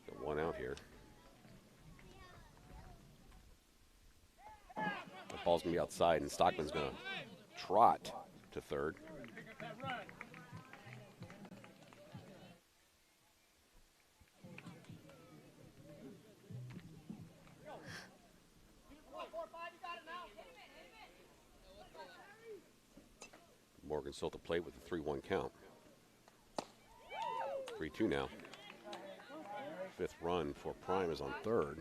Got 1 out here. The ball's going to be outside, and Stockman's going to trot to third. Morgan still at the plate with a 3-1 count. 3-2 now. Fifth run for Prime is on third.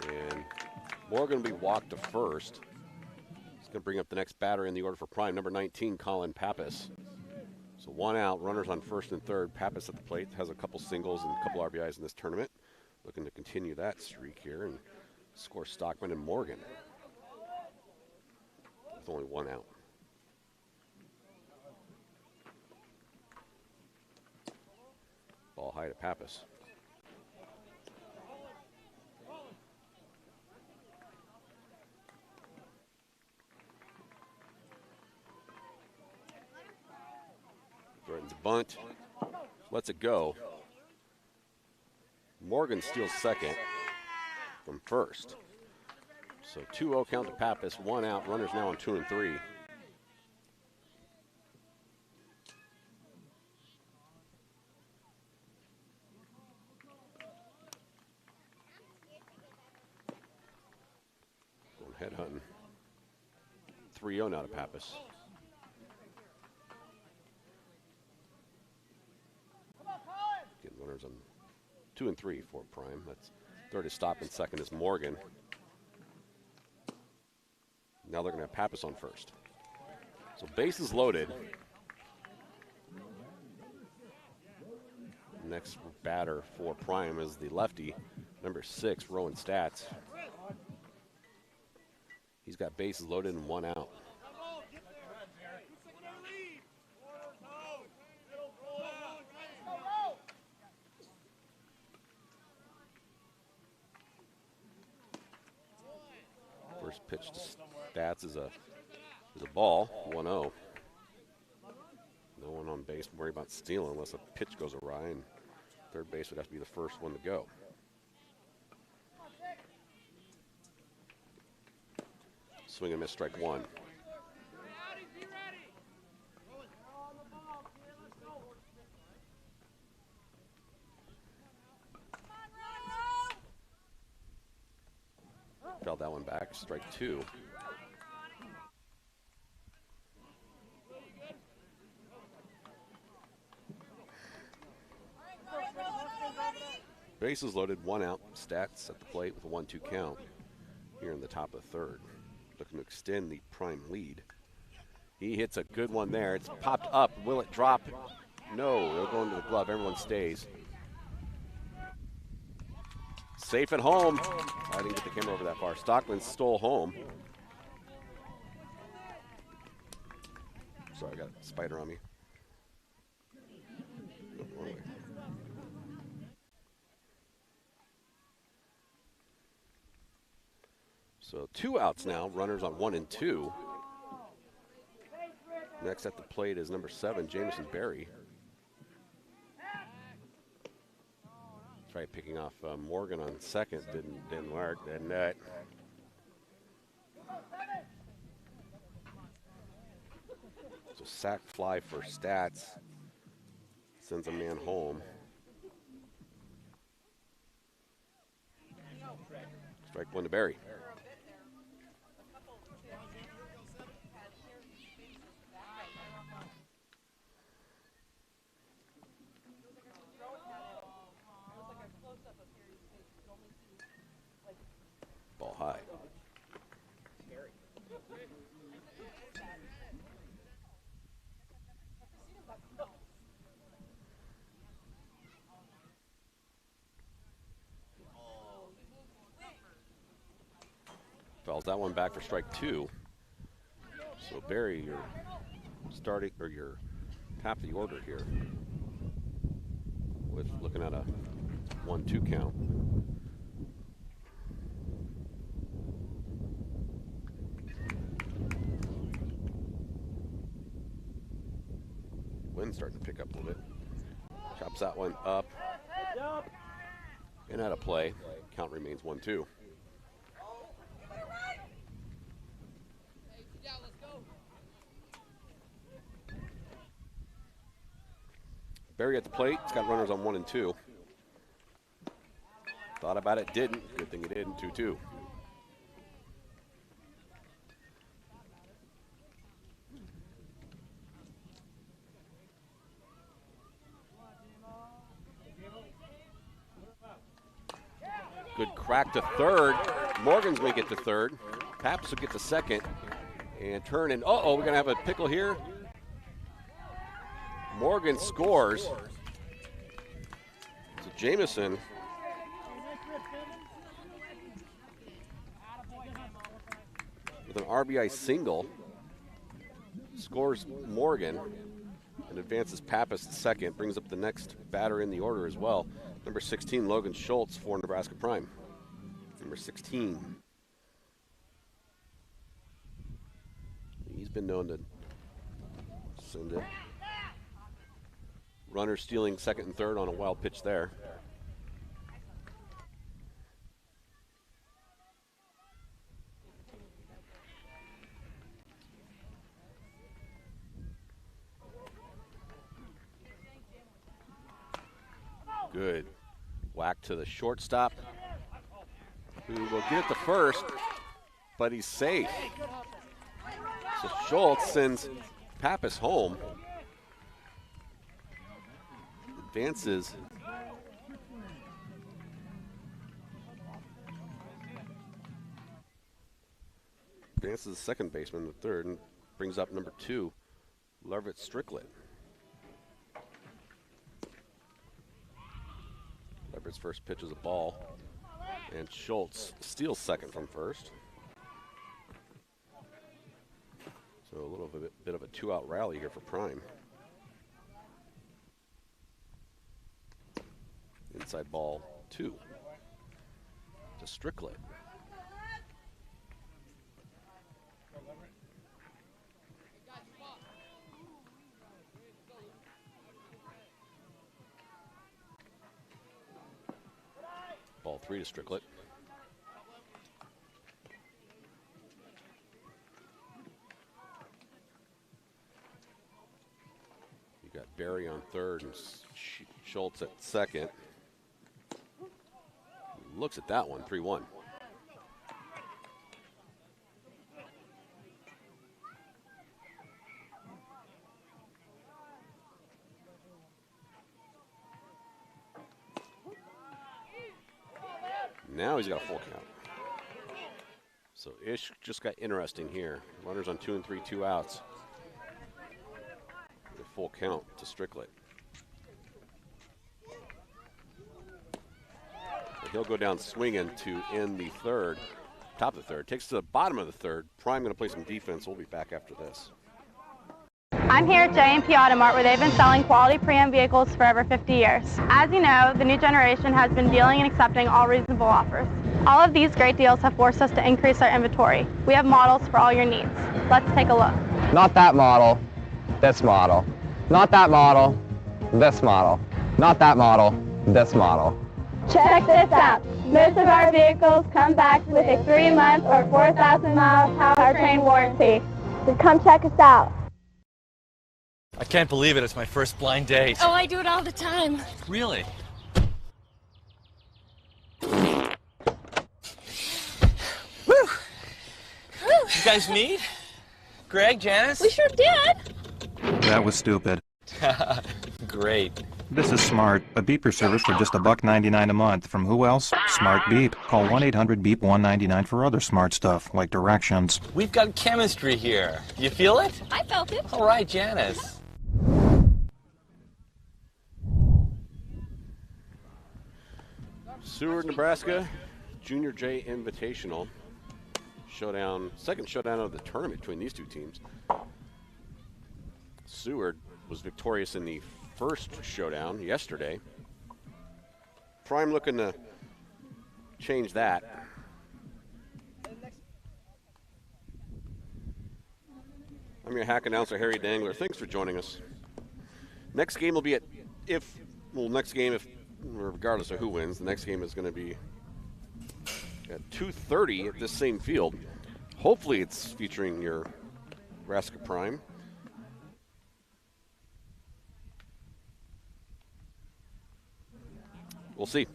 And Morgan will be walked to first. He's going to bring up the next batter in the order for Prime, number 19, Colin Pappas. So 1 out, runners on first and third. Pappas at the plate, has a couple singles and a couple RBIs in this tournament. Looking to continue that streak here and score Stockman and Morgan with only 1 out. Ball high to Pappas. Threatens a bunt, lets it go. Morgan steals second from first. So 2-0 count to Pappas, 1 out, runners now on 2 and 3. Going head hunting. 3-0 now to Pappas. Getting runners on 2 and 3 for Prime. That's third is Stockman, second is Morgan. Now they're going to have Pappas on first. So bases loaded. Next batter for Prime is the lefty, number 6, Rowan Stats. He's got bases loaded and 1 out. First pitch to Stats is a ball, 1-0. No one on base, worry about stealing unless a pitch goes awry, and third base would have to be the first one to go. Swing and miss, strike 1. Fell that one back, strike 2. Bases loaded, 1 out. Stats at the plate with a 1-2 count here in the top of the third. Looking to extend the Prime lead. He hits a good one there. It's popped up. Will it drop? No, it'll go into the glove. Everyone stays. Safe at home. I didn't get the camera over that far. Stockman stole home. Sorry, I got a spider on me. No, wrong way. So 2 outs now, runners on 1 and 2. Next at the plate is number 7, Jamison Berry. Tried picking off Morgan on second, didn't work, didn't it? So sack fly for Stats, sends a man home. Strike 1 to Berry. Ball high. Fouls that one back for strike 2. So Berry, you're starting, or you're top of the order here with looking at a 1-2 count. Wind starting to pick up a little bit. Chops that one up and out of play. Count remains 1-2. Barry at the plate. It's got runners on 1 and 2. Thought about it, didn't. Good thing he didn't. 2-2. Good crack to third. Morgan's going to get to third. Pappas will get to second. And turn and, we're going to have a pickle here. Morgan scores. So Jamison with an RBI single scores Morgan and advances Pappas to second. Brings up the next batter in the order as well. Number 16, Logan Schultz for Nebraska Prime. Number 16. He's been known to send it. Runner stealing second and third on a wild pitch there. Good whack to the shortstop, who will get it to first, but he's safe. So Schultz sends Pappas home. Advances. Advances the second baseman to third and brings up number 2, Levitt Strickland. Levitt's first pitch is a ball, and Schultz steals second from first. So a little bit of a 2-out rally here for Prime. Inside ball 2 to Strickland. Ball 3 to Strickland. You got Barry on third and Schultz at second. Looks at that one, 3-1. Now he's got a full count. So Ish just got interesting here. Runners on 2 and 3, 2 outs. The full count to Strickland. He'll go down swinging to end the third, top of the third. Takes to the bottom of the third. Prime going to play some defense. We'll be back after this. I'm here at J&P Auto Mart, where they've been selling quality pre-owned vehicles for over 50 years. As you know, the new generation has been dealing and accepting all reasonable offers. All of these great deals have forced us to increase our inventory. We have models for all your needs. Let's take a look. Not that model, this model. Not that model, this model. Not that model, this model. Check this out. Most of our vehicles come back with a 3-month or 4,000-mile powertrain warranty. So come check us out. I can't believe it. It's my first blind date. Oh, I do it all the time. Really? Woo! You guys meet? Greg, Janice? We sure did. That was stupid. Great. This is Smart, a beeper service for just $1.99 a month. From who else? Smart Beep. Call 1-800-BEEP-199 for other smart stuff, like directions. We've got chemistry here. You feel it? I felt it. All right, Janice. Seward, Nebraska, Junior J Invitational. Showdown, second showdown of the tournament between these two teams. Seward was victorious in the first showdown yesterday. Prime looking to change that. I'm your hack announcer, Harry Dangler. Thanks for joining us. Next game will be regardless of who wins, the next game is going to be at 2:30 at this same field. Hopefully it's featuring your Nebraska Prime. We'll see.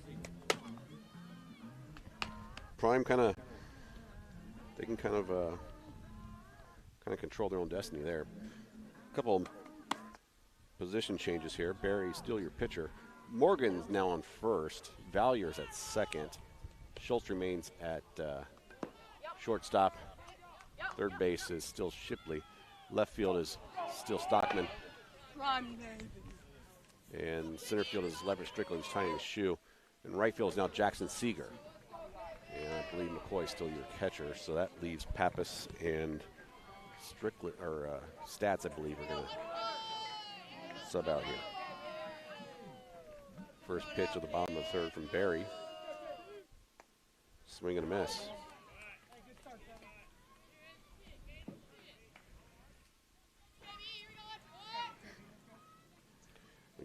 Prime they can kind of control their own destiny there. A couple position changes here. Barry, still your pitcher. Morgan's now on first. Valyer's at second. Schultz remains at shortstop. Third base is still Shipley. Left field is still Stockman. And center field is Leverett Strickland's tying his shoe. And right field is now Jackson Seeger. And I believe McCoy's still your catcher, so that leaves Pappas and Strickland, or Stats, I believe, are going to sub out here. First pitch of the bottom of the third from Barry. Swing and a miss.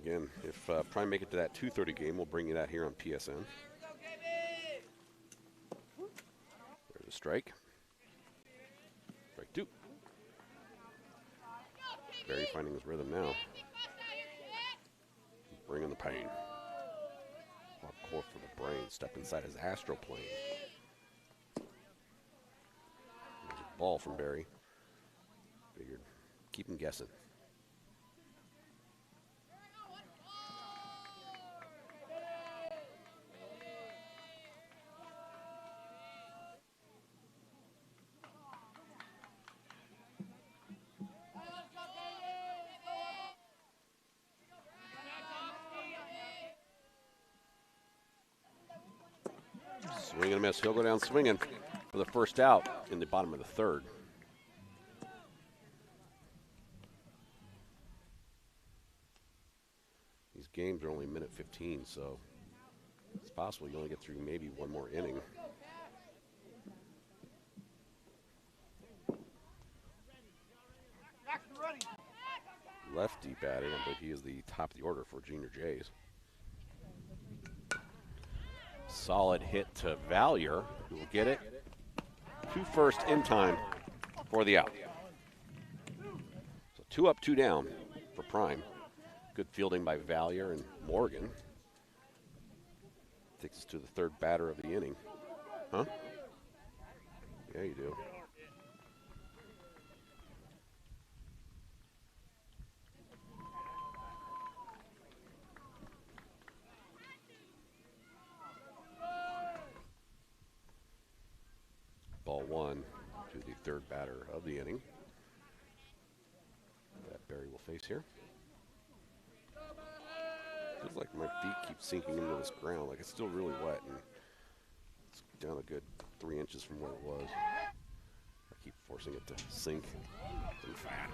Again, if Prime make it to that 2:30 game, we'll bring you that here on PSN. There's a strike. Strike 2. Barry finding his rhythm now. Bringing the pain. Bob Core for the brain. Step inside his astroplane. There's a ball from Barry. Figured keep him guessing. Swing and a miss. He'll go down swinging for the first out in the bottom of the third. These games are only minute 15, so it's possible you only get through maybe one more inning. Lefty batting, but he is the top of the order for Junior Jays. Solid hit to Valyer, who will get it to first in time for the out. So 2 up, 2 down for Prime. Good fielding by Valyer and Morgan. Takes us to the third batter of the inning. Huh? Yeah, you do. Ball 1 to the third batter of the inning. That Barry will face here. Feels like my feet keep sinking into this ground, like it's still really wet, and it's down a good 3 inches from where it was. I keep forcing it to sink and fat.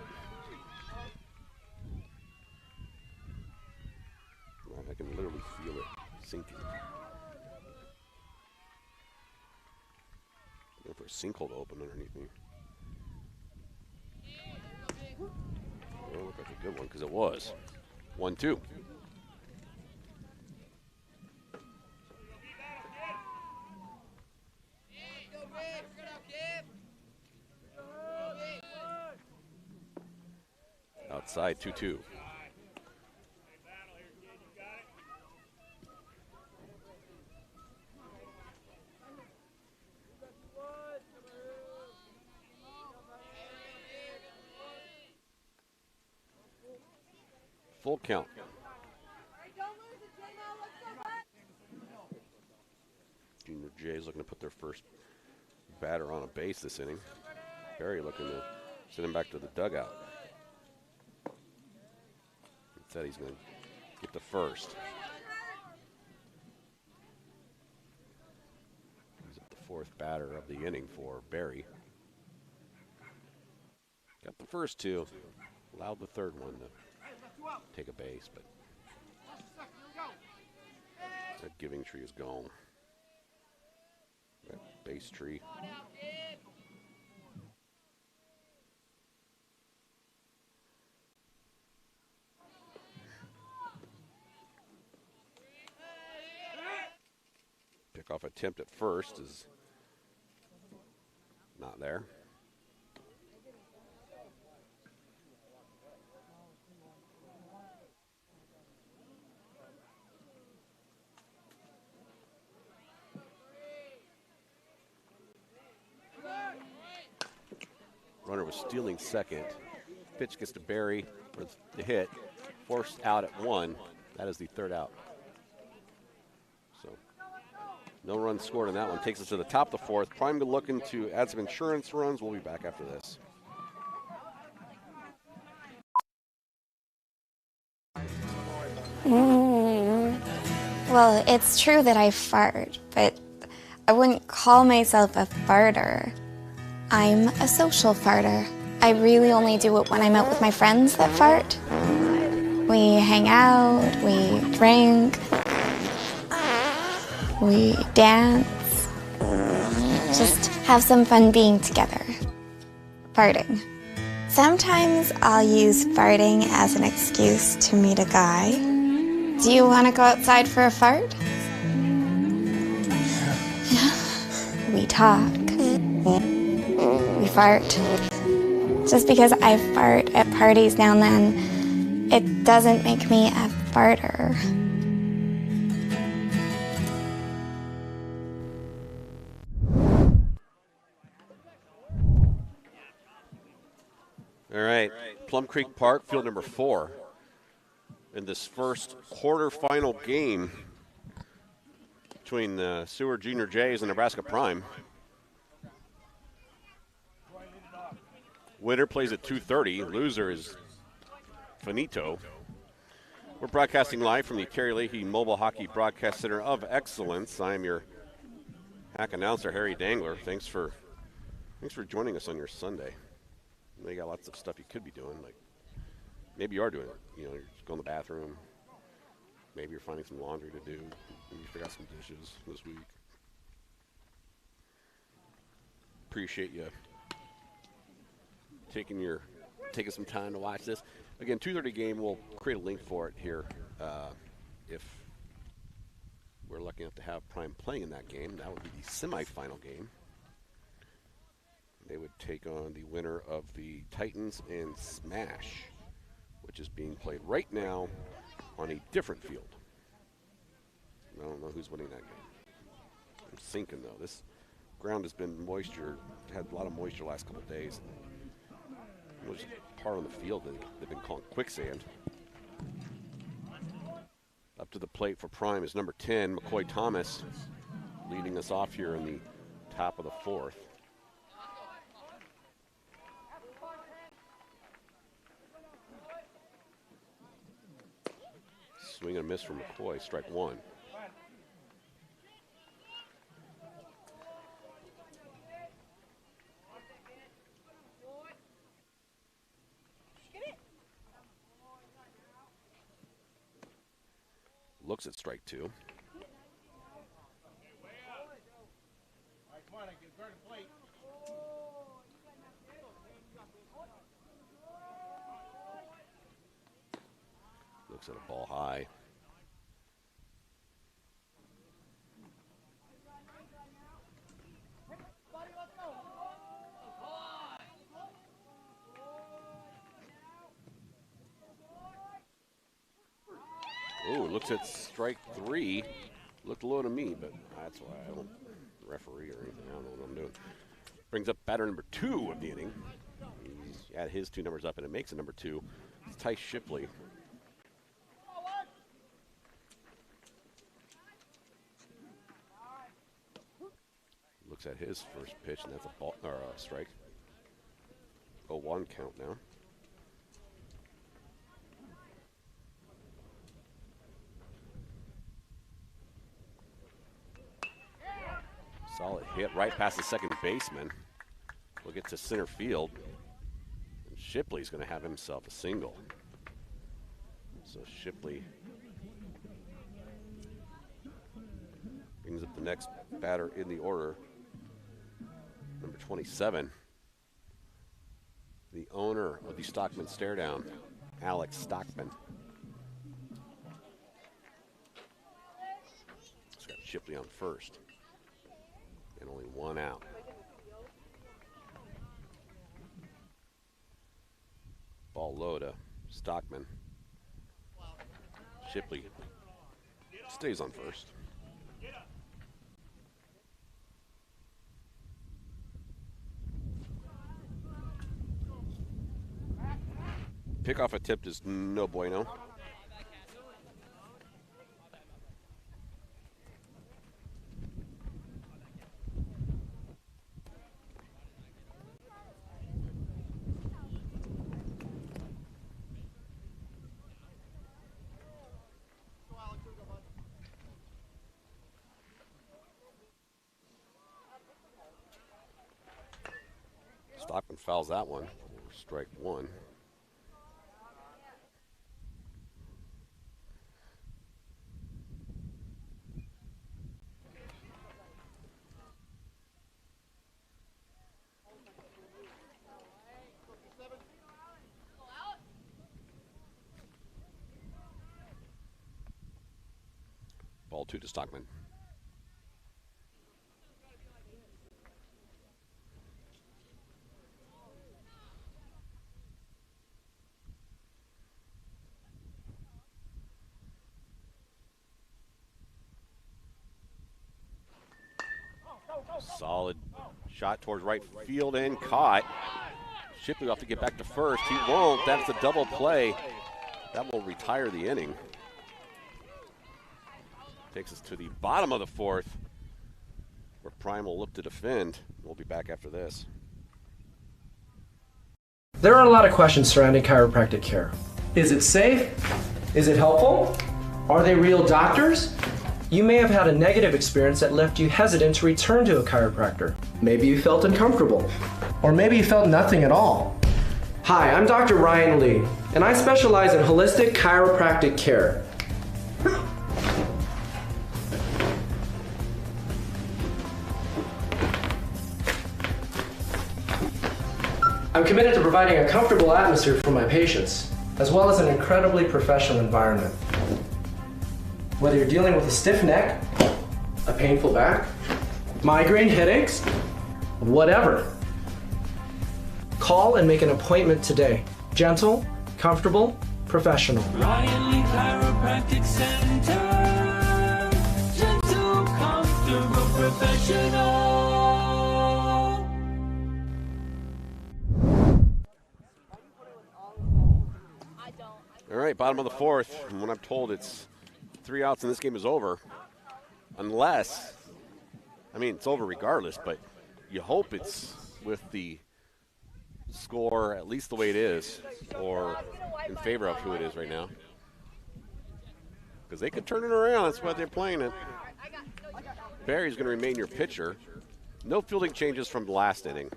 I can literally feel it sinking. For a sinkhole to open underneath me. Well, looked like a good one because it was. 1-2. Outside 2-2. Full count. Junior Jays looking to put their first batter on a base this inning. Barry looking to send him back to the dugout. Instead, he's going to get the first. He's up the fourth batter of the inning for Barry. Got the first 2. Allowed the third one to take a base, but that giving tree is gone. That base tree. Pickoff attempt at first is not there. was stealing second. Pitch gets to Barry with the hit. Forced out at 1. That is the third out. So no runs scored on that one. Takes us to the top of the fourth. Prime looking to add some insurance runs. We'll be back after this. Well, it's true that I fart, but I wouldn't call myself a farter. I'm a social farter. I really only do it when I'm out with my friends that fart. We hang out, we drink, we dance, just have some fun being together. Farting. Sometimes I'll use farting as an excuse to meet a guy. Do you want to go outside for a fart? Yeah. We talk. We fart. Just because I fart at parties now and then, it doesn't make me a farter. All right, Plum Creek Park, field number 4. In this first quarterfinal game between the Seward Junior Jays and Nebraska Prime. Winner plays at 2:30. Loser is finito. We're broadcasting live from the Terry Leahy Mobile Hockey Broadcast Center of Excellence. I am your hack announcer, Harry Dangler. Thanks for joining us on your Sunday. I know you got lots of stuff you could be doing, like maybe you are doing it. You know, you're just going to the bathroom. Maybe you're finding some laundry to do. Maybe you forgot some dishes this week. Appreciate you taking some time to watch this. Again, 2:30 game. We'll create a link for it here if we're lucky enough to have Prime playing in that game. That would be the semifinal game. They would take on the winner of the Titans and Smash, which is being played right now on a different field. I don't know who's winning that game. I'm sinking, though. This ground has been had a lot of moisture the last couple of days. It was part on the field that they've been calling quicksand. Up to the plate for Prime is number 10, McCoy Thomas, leading us off here in the top of the fourth. Swing and a miss from McCoy, strike 1. Looks at strike 2. Looks at a ball high. Oh, looks at strike 3. Looked low to me, but that's why I don't referee or anything. I don't know what I'm doing. Brings up batter number 2 of the inning. He's add his 2 numbers up, and it makes it number 2. It's Tice Shipley. Looks at his first pitch, and that's a ball or a strike. 0-1 count now. Solid hit right past the second baseman. We'll get to center field. And Shipley's going to have himself a single. So Shipley brings up the next batter in the order. Number 27. The owner of the Stockman Stare Down, Alex Stockman. It's got Shipley on first. And only 1 out. Ball low to Stockman. Shipley stays on first. Pickoff attempt is no bueno. Stockman fouls that one. Strike one. Ball 2 to Stockman. Solid shot towards right field and caught. Shipley will have to get back to first. He won't. That's a double play. That will retire the inning. Takes us to the bottom of the fourth, where Prime will look to defend. We'll be back after this. There are a lot of questions surrounding chiropractic care. Is it safe? Is it helpful? Are they real doctors? You may have had a negative experience that left you hesitant to return to a chiropractor. Maybe you felt uncomfortable. Or maybe you felt nothing at all. Hi, I'm Dr. Ryan Lee, and I specialize in holistic chiropractic care. I'm committed to providing a comfortable atmosphere for my patients, as well as an incredibly professional environment. Whether you're dealing with a stiff neck, a painful back, migraine headaches, whatever. Call and make an appointment today. Gentle, comfortable, professional. Ryan Lee Chiropractic Center. Gentle, comfortable, professional. All right, bottom of the fourth. And when I'm told it's 3 outs and this game is over, unless, I mean, it's over regardless, but you hope it's with the score at least the way it is, or in favor of who it is right now. Because they could turn it around. That's why they're playing it. Barry's going to remain your pitcher. No fielding changes from the last inning.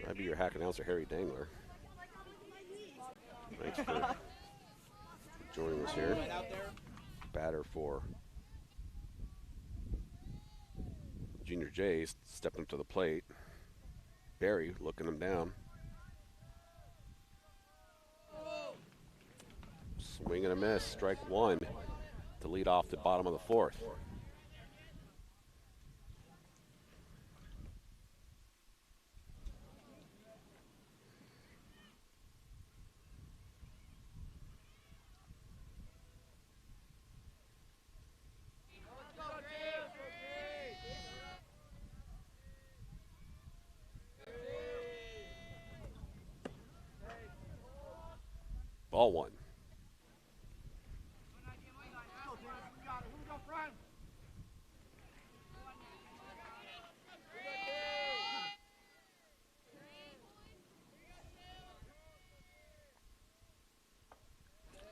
That'd be your hack announcer, Harry Dangler. Thanks for joining us here. Batter for Junior Jays, stepping up to the plate. Barry looking him down. Swing and a miss, strike one to lead off the bottom of the fourth. Ball one.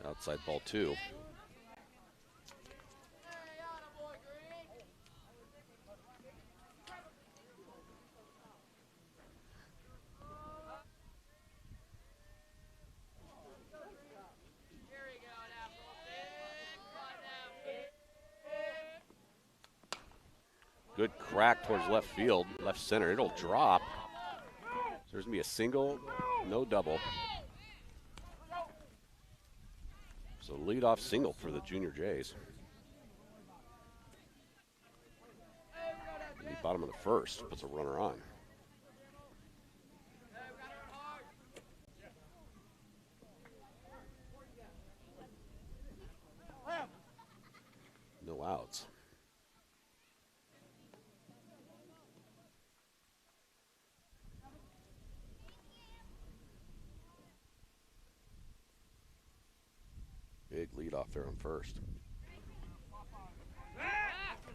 Outside ball two. Good crack towards left field, left center. It'll drop. So there's going to be a single, no double. So leadoff single for the Junior Jays. In the bottom of the first, puts a runner on. No outs. off there on first.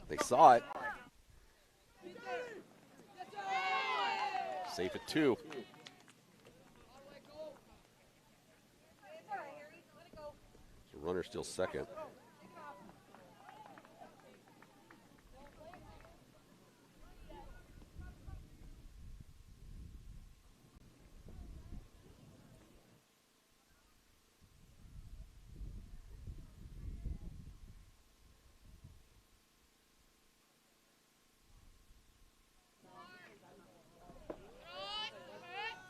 They saw it. Safe at 2. So runner still second.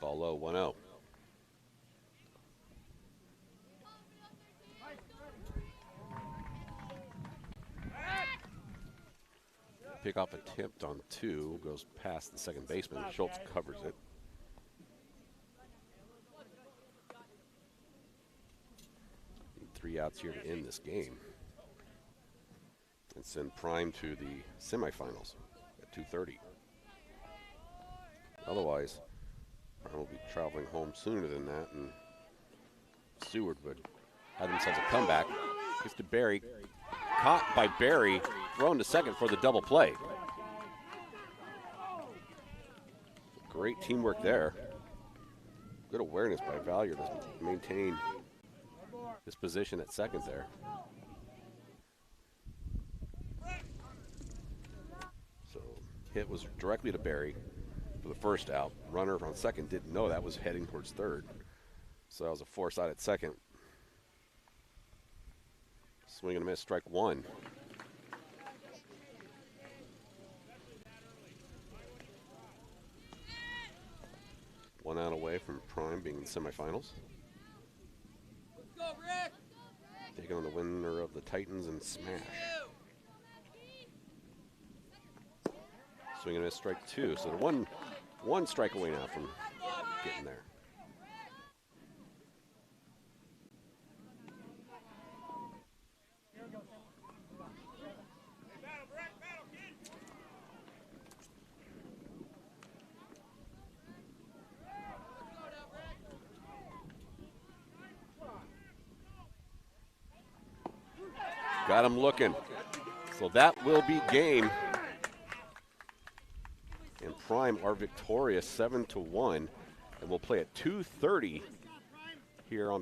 Ball low, 1-0. Pick off attempt on 2, goes past the second baseman. Schultz covers it. Need 3 outs here to end this game and send Prime to the semifinals at 2:30. Otherwise, Prime will be traveling home sooner than that, and Seward would have themselves a comeback. Gets to Barry, caught by Barry, thrown to second for the double play. Great teamwork there. Good awareness by Valier to maintain his position at second there. So hit was directly to Barry for the first out. Runner on second didn't know that was heading towards third. So that was a force out at second. Swing and a miss, strike 1. One out away from Prime being in the semifinals. Taking on the winner of the Titans and Smash. Swing and a miss, strike 2. So they're one strike away now from getting there. Got him looking. So that will be game. And Prime are victorious 7-1. And we'll play at 2:30 here on